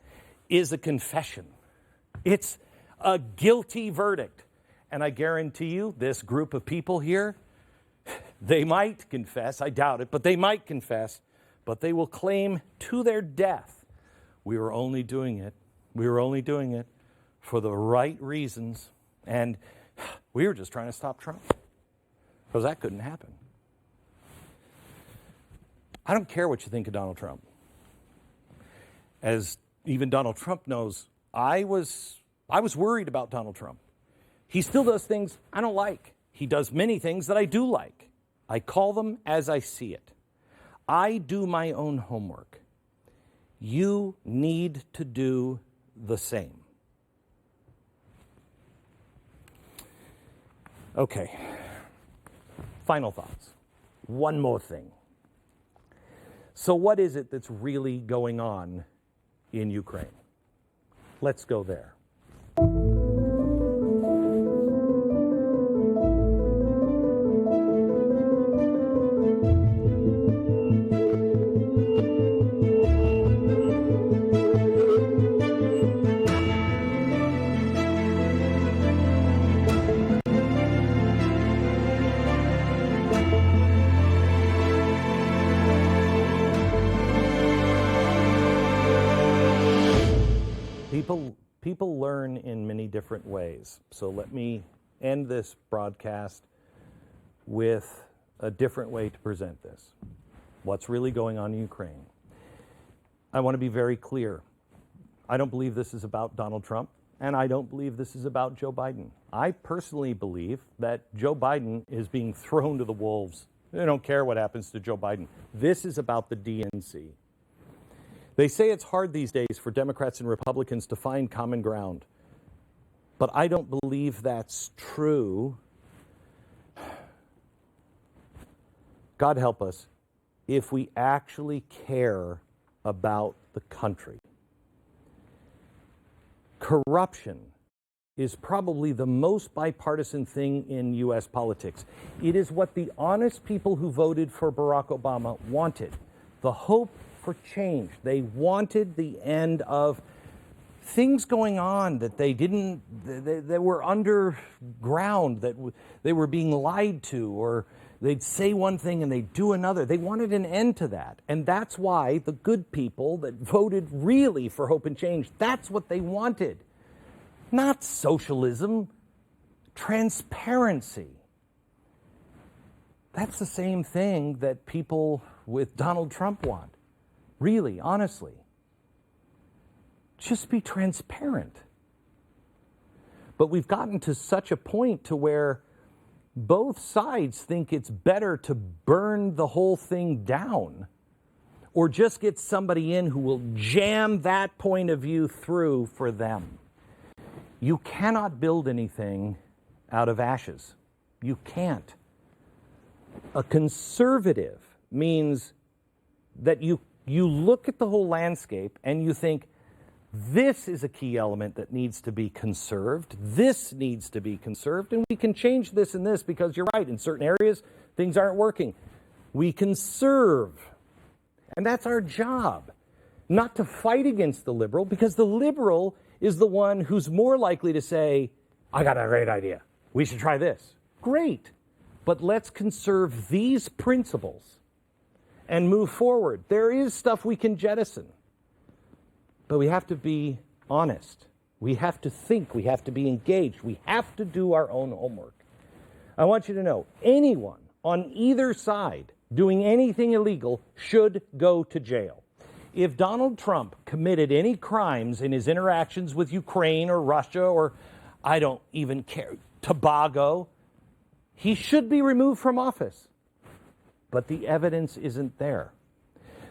is a confession. It's a guilty verdict. And I guarantee you, this group of people here, they might confess, I doubt it, but they might confess, but they will claim to their death, we were only doing it for the right reasons, and we were just trying to stop Trump. Because that couldn't happen. I don't care what you think of Donald Trump. As even Donald Trump knows, I was worried about Donald Trump. He still does things I don't like. He does many things that I do like. I call them as I see it. I do my own homework. You need to do the same. Okay. Final thoughts. One more thing. So what is it that's really going on in Ukraine? Let's go there. People learn in many different ways. So let me end this broadcast with a different way to present this. What's really going on in Ukraine? I want to be very clear. I don't believe this is about Donald Trump, and I don't believe this is about Joe Biden. I personally believe that Joe Biden is being thrown to the wolves. I don't care what happens to Joe Biden. This is about the DNC. They say it's hard these days for Democrats and Republicans to find common ground. But I don't believe that's true. God help us if we actually care about the country. Corruption is probably the most bipartisan thing in U.S. politics. It is what the honest people who voted for Barack Obama wanted. The hope for change. They wanted the end of things going on that they were underground, that they were being lied to, or they'd say one thing and they'd do another. They wanted an end to that. And that's why the good people that voted really for hope and change, that's what they wanted. Not socialism, transparency. That's the same thing that people with Donald Trump want. Really, honestly. Just be transparent. But we've gotten to such a point to where both sides think it's better to burn the whole thing down or just get somebody in who will jam that point of view through for them. You cannot build anything out of ashes. You can't. A conservative means that you look at the whole landscape and you think, this is a key element that needs to be conserved. This needs to be conserved, and we can change this and this because you're right. In certain areas, things aren't working. We conserve, and that's our job. Not to fight against the liberal, because the liberal is the one who's more likely to say, I got a great idea. We should try this. Great, but let's conserve these principles and move forward. There is stuff we can jettison. But we have to be honest. We have to think. We have to be engaged. We have to do our own homework. I want you to know, anyone on either side doing anything illegal should go to jail. If Donald Trump committed any crimes in his interactions with Ukraine or Russia or, I don't even care, Tobago, he should be removed from office. But the evidence isn't there.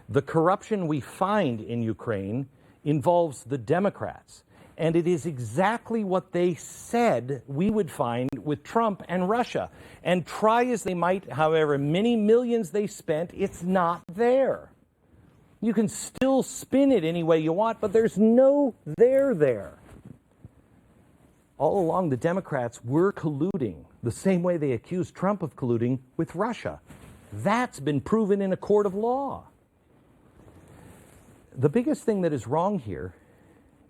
The corruption we find in Ukraine involves the Democrats. And it is exactly what they said we would find with Trump and Russia. And try as they might, however many millions they spent, it's not there. You can still spin it any way you want, but there's no there. All along, the Democrats were colluding the same way they accused Trump of colluding with Russia. That's been proven in a court of law. The biggest thing that is wrong here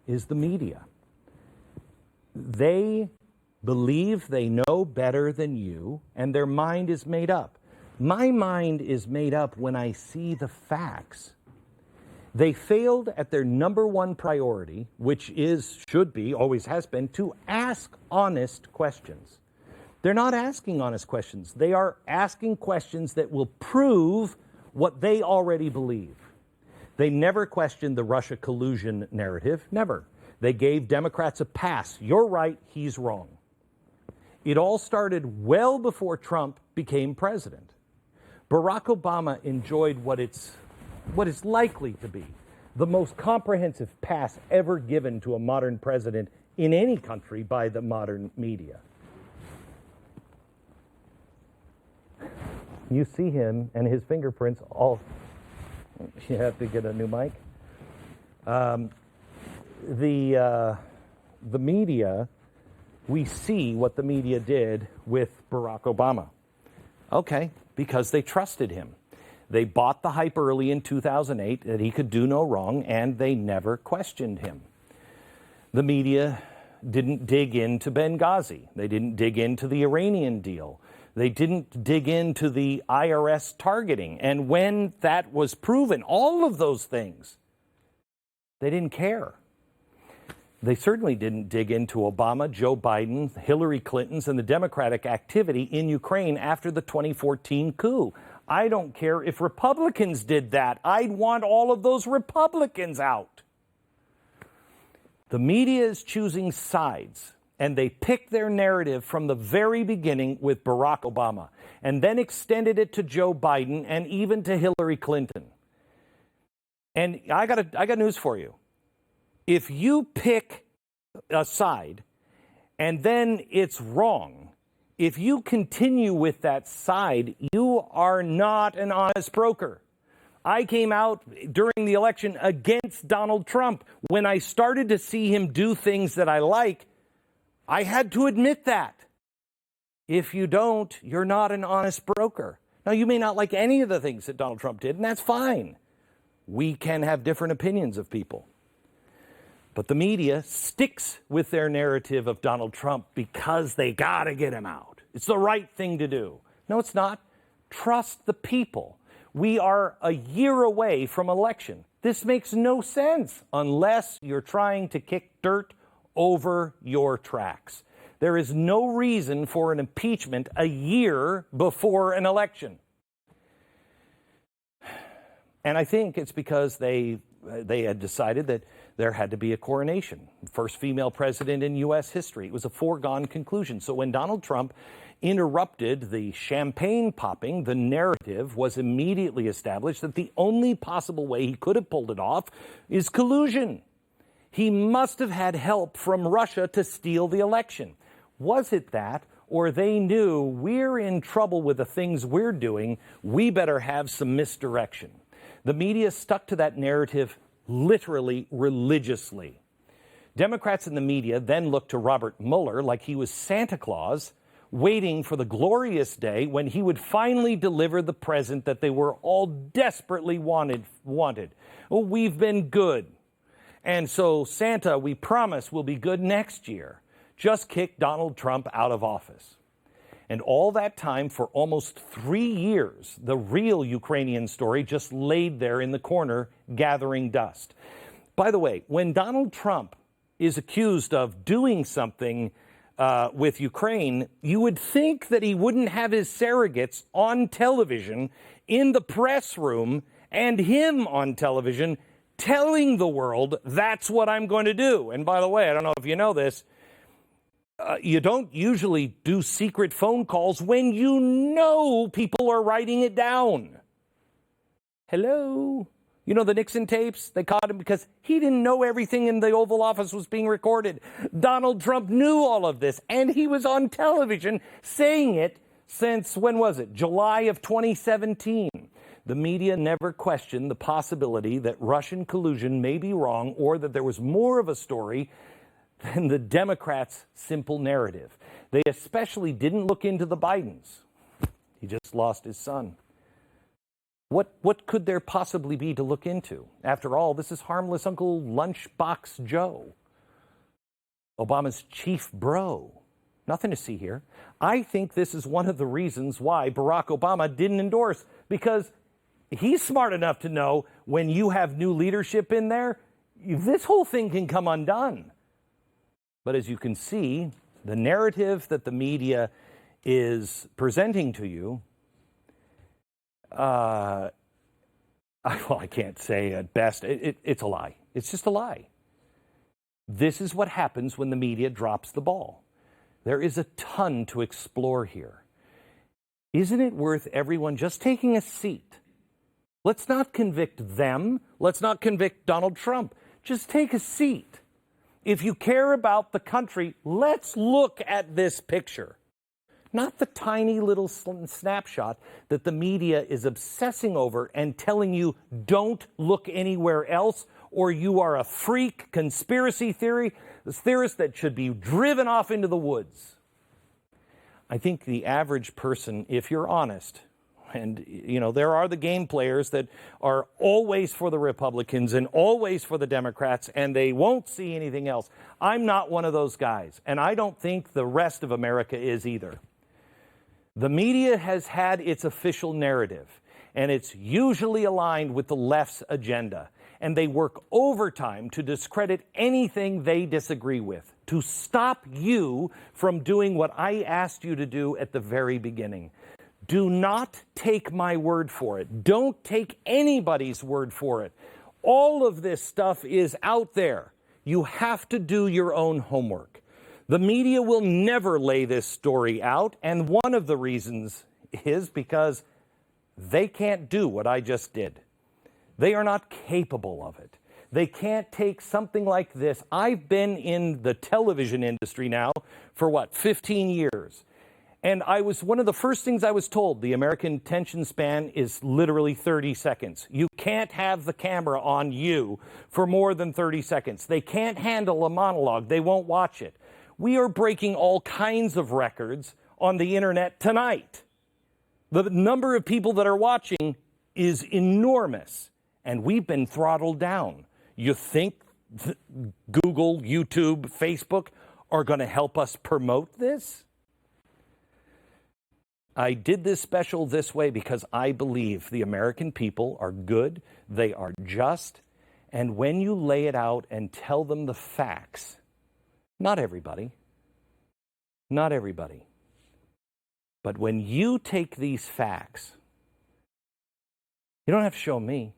is the media. They believe they know better than you, and their mind is made up. My mind is made up when I see the facts. They failed at their number one priority, which should be, always has been, to ask honest questions. They're not asking honest questions. They are asking questions that will prove what they already believe. They never questioned the Russia collusion narrative, never. They gave Democrats a pass. You're right, he's wrong. It all started well before Trump became president. Barack Obama enjoyed what is likely to be the most comprehensive pass ever given to a modern president in any country by the modern media. You see him and his fingerprints all... You have to get a new mic. The media, we see what the media did with Barack Obama. Okay, because they trusted him. They bought the hype early in 2008 that he could do no wrong, and they never questioned him. The media didn't dig into Benghazi. They didn't dig into the Iranian deal. They didn't dig into the IRS targeting. And when that was proven, all of those things, they didn't care. They certainly didn't dig into Obama, Joe Biden, Hillary Clinton's, and the Democratic activity in Ukraine after the 2014 coup. I don't care if Republicans did that. I'd want all of those Republicans out. The media is choosing sides, and they picked their narrative from the very beginning with Barack Obama, and then extended it to Joe Biden and even to Hillary Clinton. And I got news for you. If you pick a side and then it's wrong, if you continue with that side, you are not an honest broker. I came out during the election against Donald Trump. When I started to see him do things that I like, I had to admit that. If you don't, you're not an honest broker. Now, you may not like any of the things that Donald Trump did, and that's fine. We can have different opinions of people. But the media sticks with their narrative of Donald Trump because they got to get him out. It's the right thing to do. No, it's not. Trust the people. We are a year away from election. This makes no sense unless you're trying to kick dirt over your tracks. There is no reason for an impeachment a year before an election. And I think it's because they had decided that there had to be a coronation. First female president in U.S. history. It was a foregone conclusion. So when Donald Trump interrupted the champagne popping, the narrative was immediately established that the only possible way he could have pulled it off is collusion. He must have had help from Russia to steal the election. Was it that, or they knew we're in trouble with the things we're doing, we better have some misdirection? The media stuck to that narrative literally religiously. Democrats in the media then looked to Robert Mueller like he was Santa Claus, waiting for the glorious day when he would finally deliver the present that they were all desperately wanted. Oh, we've been good. And so, Santa, we promise we'll be good next year. Just kick Donald Trump out of office. And all that time, for almost 3 years, the real Ukrainian story just laid there in the corner, gathering dust. By the way, when Donald Trump is accused of doing something with Ukraine, you would think that he wouldn't have his surrogates on television, in the press room, and him on television, telling the world, that's what I'm going to do. And by the way, I don't know if you know this, you don't usually do secret phone calls when you know people are writing it down. Hello? You know the Nixon tapes? They caught him because he didn't know everything in the Oval Office was being recorded. Donald Trump knew all of this, and he was on television saying it since, when was it? July of 2017. The media never questioned the possibility that Russian collusion may be wrong or that there was more of a story than the Democrats' simple narrative. They especially didn't look into the Bidens. He just lost his son. What could there possibly be to look into? After all, this is harmless Uncle Lunchbox Joe, Obama's chief bro. Nothing to see here. I think this is one of the reasons why Barack Obama didn't endorse, because he's smart enough to know when you have new leadership in there, this whole thing can come undone. But as you can see, the narrative that the media is presenting to you, I can't say at best, it's a lie. It's just a lie. This is what happens when the media drops the ball. There is a ton to explore here. Isn't it worth everyone just taking a seat? Let's not convict them. Let's not convict Donald Trump. Just take a seat. If you care about the country, let's look at this picture. Not the tiny little snapshot that the media is obsessing over and telling you don't look anywhere else, or you are a freak conspiracy theorist that should be driven off into the woods. I think the average person, if you're honest, and, you know, there are the game players that are always for the Republicans and always for the Democrats, and they won't see anything else. I'm not one of those guys, and I don't think the rest of America is either. The media has had its official narrative, and it's usually aligned with the left's agenda, and they work overtime to discredit anything they disagree with, to stop you from doing what I asked you to do at the very beginning. Do not take my word for it. Don't take anybody's word for it. All of this stuff is out there. You have to do your own homework. The media will never lay this story out, and one of the reasons is because they can't do what I just did. They are not capable of it. They can't take something like this. I've been in the television industry now for 15 years. And one of the first things I was told, the American attention span is literally 30 seconds. You can't have the camera on you for more than 30 seconds. They can't handle a monologue. They won't watch it. We are breaking all kinds of records on the internet tonight. The number of people that are watching is enormous, and we've been throttled down. You think Google, YouTube, Facebook are going to help us promote this? I did this special this way because I believe the American people are good, they are just, and when you lay it out and tell them the facts, not everybody, but when you take these facts, you don't have to show me.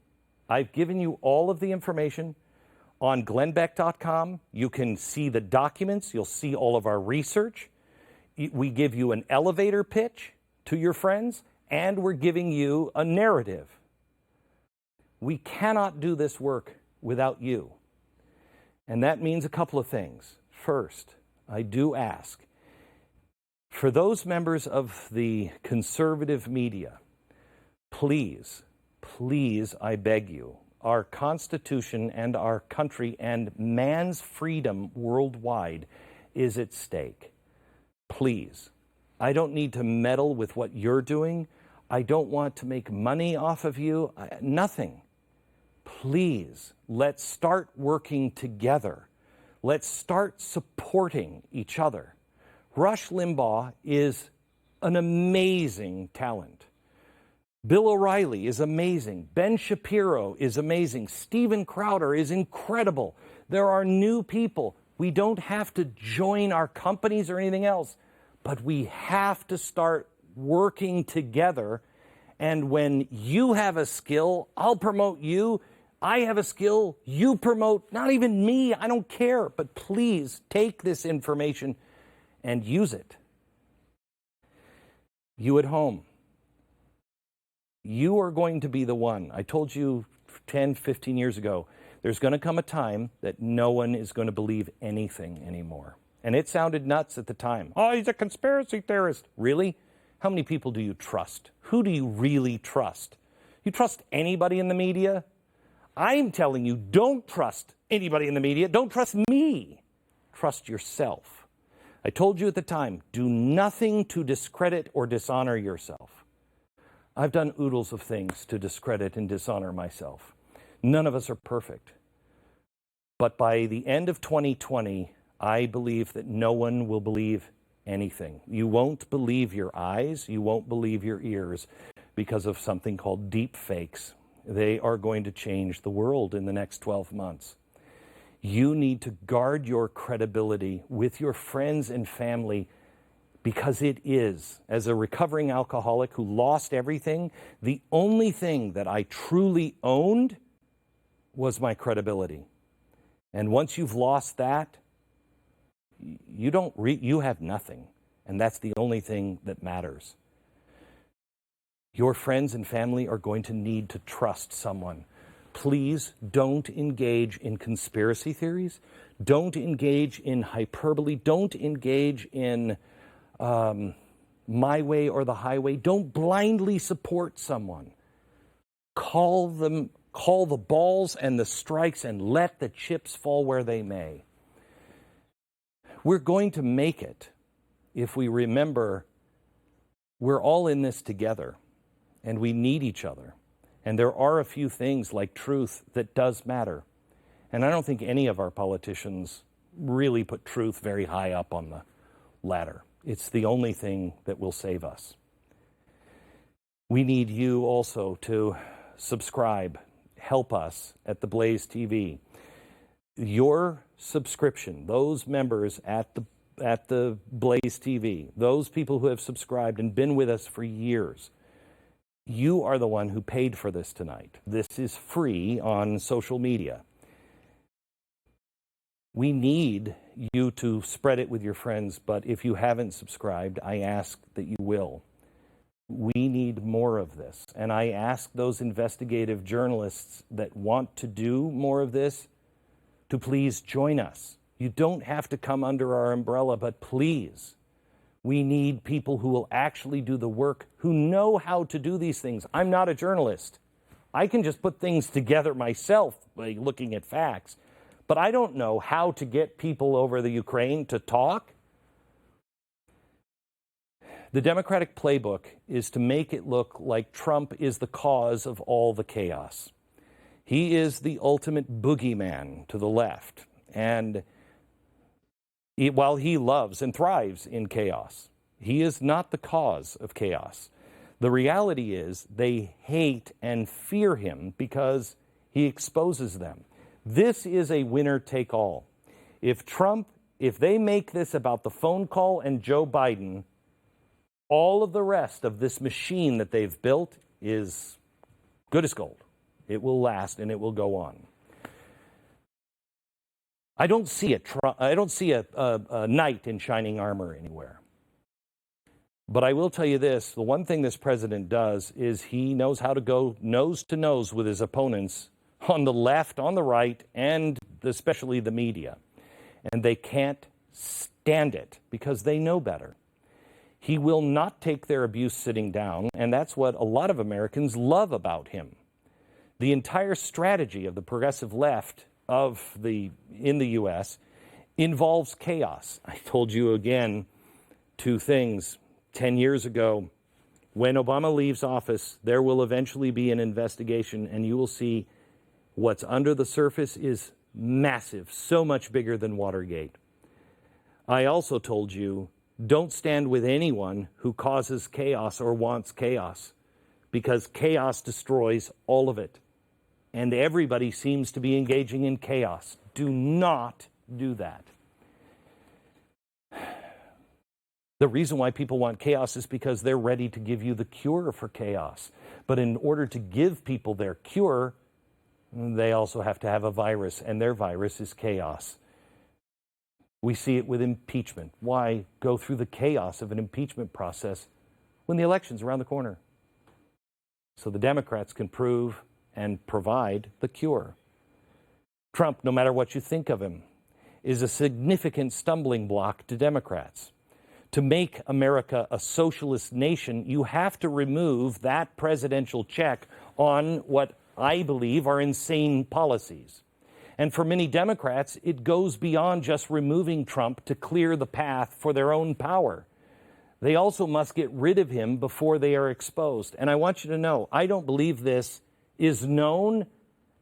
I've given you all of the information on Glennbeck.com. You can see the documents. You'll see all of our research. We give you an elevator pitch to your friends, and we're giving you a narrative. We cannot do this work without you. And that means a couple of things. First, I do ask, for those members of the conservative media, please, I beg you, our Constitution and our country and man's freedom worldwide is at stake. Please. I don't need to meddle with what you're doing. I don't want to make money off of you. Nothing. Please, let's start working together. Let's start supporting each other. Rush Limbaugh is an amazing talent. Bill O'Reilly is amazing. Ben Shapiro is amazing. Steven Crowder is incredible. There are new people. We don't have to join our companies or anything else, but we have to start working together. And when you have a skill, I'll promote you. I have a skill, you promote, not even me, I don't care. But please take this information and use it. You at home, you are going to be the one. I told you 10, 15 years ago, there's going to come a time that no one is going to believe anything anymore. And it sounded nuts at the time. Oh, he's a conspiracy theorist. Really? How many people do you trust? Who do you really trust? You trust anybody in the media? I'm telling you, don't trust anybody in the media. Don't trust me. Trust yourself. I told you at the time, do nothing to discredit or dishonor yourself. I've done oodles of things to discredit and dishonor myself. None of us are perfect. But by the end of 2020, I believe that no one will believe anything. You won't believe your eyes. You won't believe your ears because of something called deep fakes. They are going to change the world in the next 12 months. You need to guard your credibility with your friends and family because it is, as a recovering alcoholic who lost everything, the only thing that I truly owned was my credibility. And once you've lost that, you have nothing. And that's the only thing that matters. Your friends and family are going to need to trust someone. Please don't engage in conspiracy theories. Don't engage in hyperbole. Don't engage in my way or the highway. Don't blindly support someone. Call the balls and the strikes and let the chips fall where they may. We're going to make it if we remember we're all in this together and we need each other. And there are a few things like truth that does matter. And I don't think any of our politicians really put truth very high up on the ladder. It's the only thing that will save us. We need you also to subscribe, help us at the Blaze TV. Your subscription, those members at the Blaze TV, those people who have subscribed and been with us for years, you are the one who paid for this tonight. This is free on social media. We need you to spread it with your friends, but if you haven't subscribed, I ask that you will. We need more of this. And I ask those investigative journalists that want to do more of this to please join us. You don't have to come under our umbrella, but please, we need people who will actually do the work, who know how to do these things. I'm not a journalist. I can just put things together myself by looking at facts. But I don't know how to get people over the Ukraine to talk. The Democratic playbook is to make it look like Trump is the cause of all the chaos. He is the ultimate boogeyman to the left. And while he loves and thrives in chaos, he is not the cause of chaos. The reality is they hate and fear him because he exposes them. This is a winner-take-all. If they make this about the phone call and Joe Biden, all of the rest of this machine that they've built is good as gold. It will last and it will go on. I don't see a knight in shining armor anywhere. But I will tell you this, the one thing this president does is he knows how to go nose to nose with his opponents on the left, on the right, and especially the media. And they can't stand it because they know better. He will not take their abuse sitting down, and that's what a lot of Americans love about him. The entire strategy of the progressive left in the U.S. involves chaos. I told you again 2 things. 10 years ago, when Obama leaves office, there will eventually be an investigation, and you will see what's under the surface is massive, so much bigger than Watergate. I also told you, don't stand with anyone who causes chaos or wants chaos, because chaos destroys all of it. And everybody seems to be engaging in chaos. Do not do that. The reason why people want chaos is because they're ready to give you the cure for chaos. But in order to give people their cure, they also have to have a virus, and their virus is chaos. We see it with impeachment. Why go through the chaos of an impeachment process when the election's around the corner? So the Democrats can prove and provide the cure. Trump, no matter what you think of him, is a significant stumbling block to Democrats. To make America a socialist nation, you have to remove that presidential check on what I believe are insane policies. And for many Democrats, it goes beyond just removing Trump to clear the path for their own power. They also must get rid of him before they are exposed. And I want you to know, I don't believe this is known,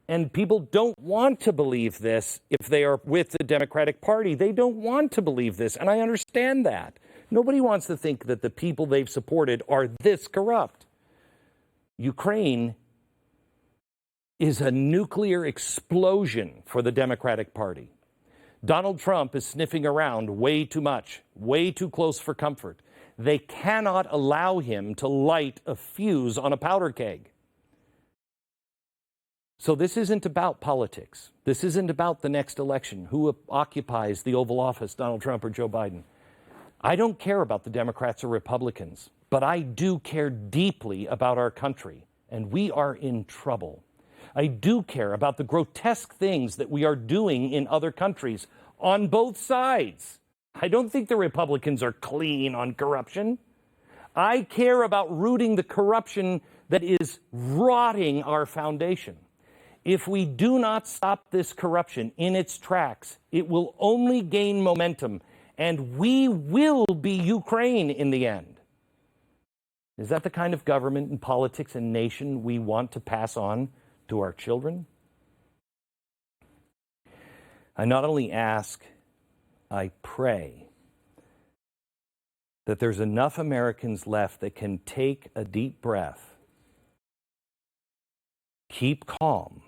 and people don't want to believe this if they are with the Democratic Party. They don't want to believe this, and I understand that. Nobody wants to think that the people they've supported are this corrupt. Ukraine is a nuclear explosion for the Democratic Party. Donald Trump is sniffing around way too much, way too close for comfort. They cannot allow him to light a fuse on a powder keg. So this isn't about politics. This isn't about the next election, who occupies the Oval Office, Donald Trump or Joe Biden. I don't care about the Democrats or Republicans, but I do care deeply about our country, and we are in trouble. I do care about the grotesque things that we are doing in other countries on both sides. I don't think the Republicans are clean on corruption. I care about rooting the corruption that is rotting our foundation. If we do not stop this corruption in its tracks, it will only gain momentum, and we will be Ukraine in the end. Is that the kind of government and politics and nation we want to pass on to our children? I not only ask, I pray that there's enough Americans left that can take a deep breath, keep calm,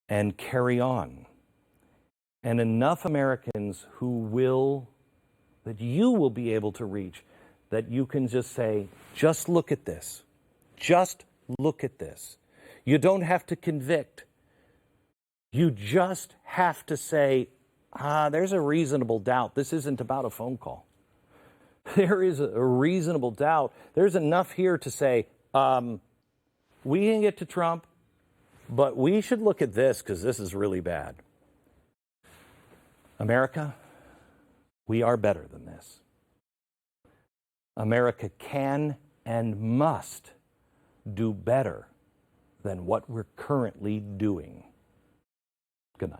and carry on. And enough Americans that you will be able to reach, that you can just say, just look at this. Just look at this. You don't have to convict. You just have to say, there's a reasonable doubt. This isn't about a phone call. There is a reasonable doubt. There's enough here to say, we can get to Trump, but we should look at this because this is really bad. America, we are better than this. America can and must do better than what we're currently doing. Good night.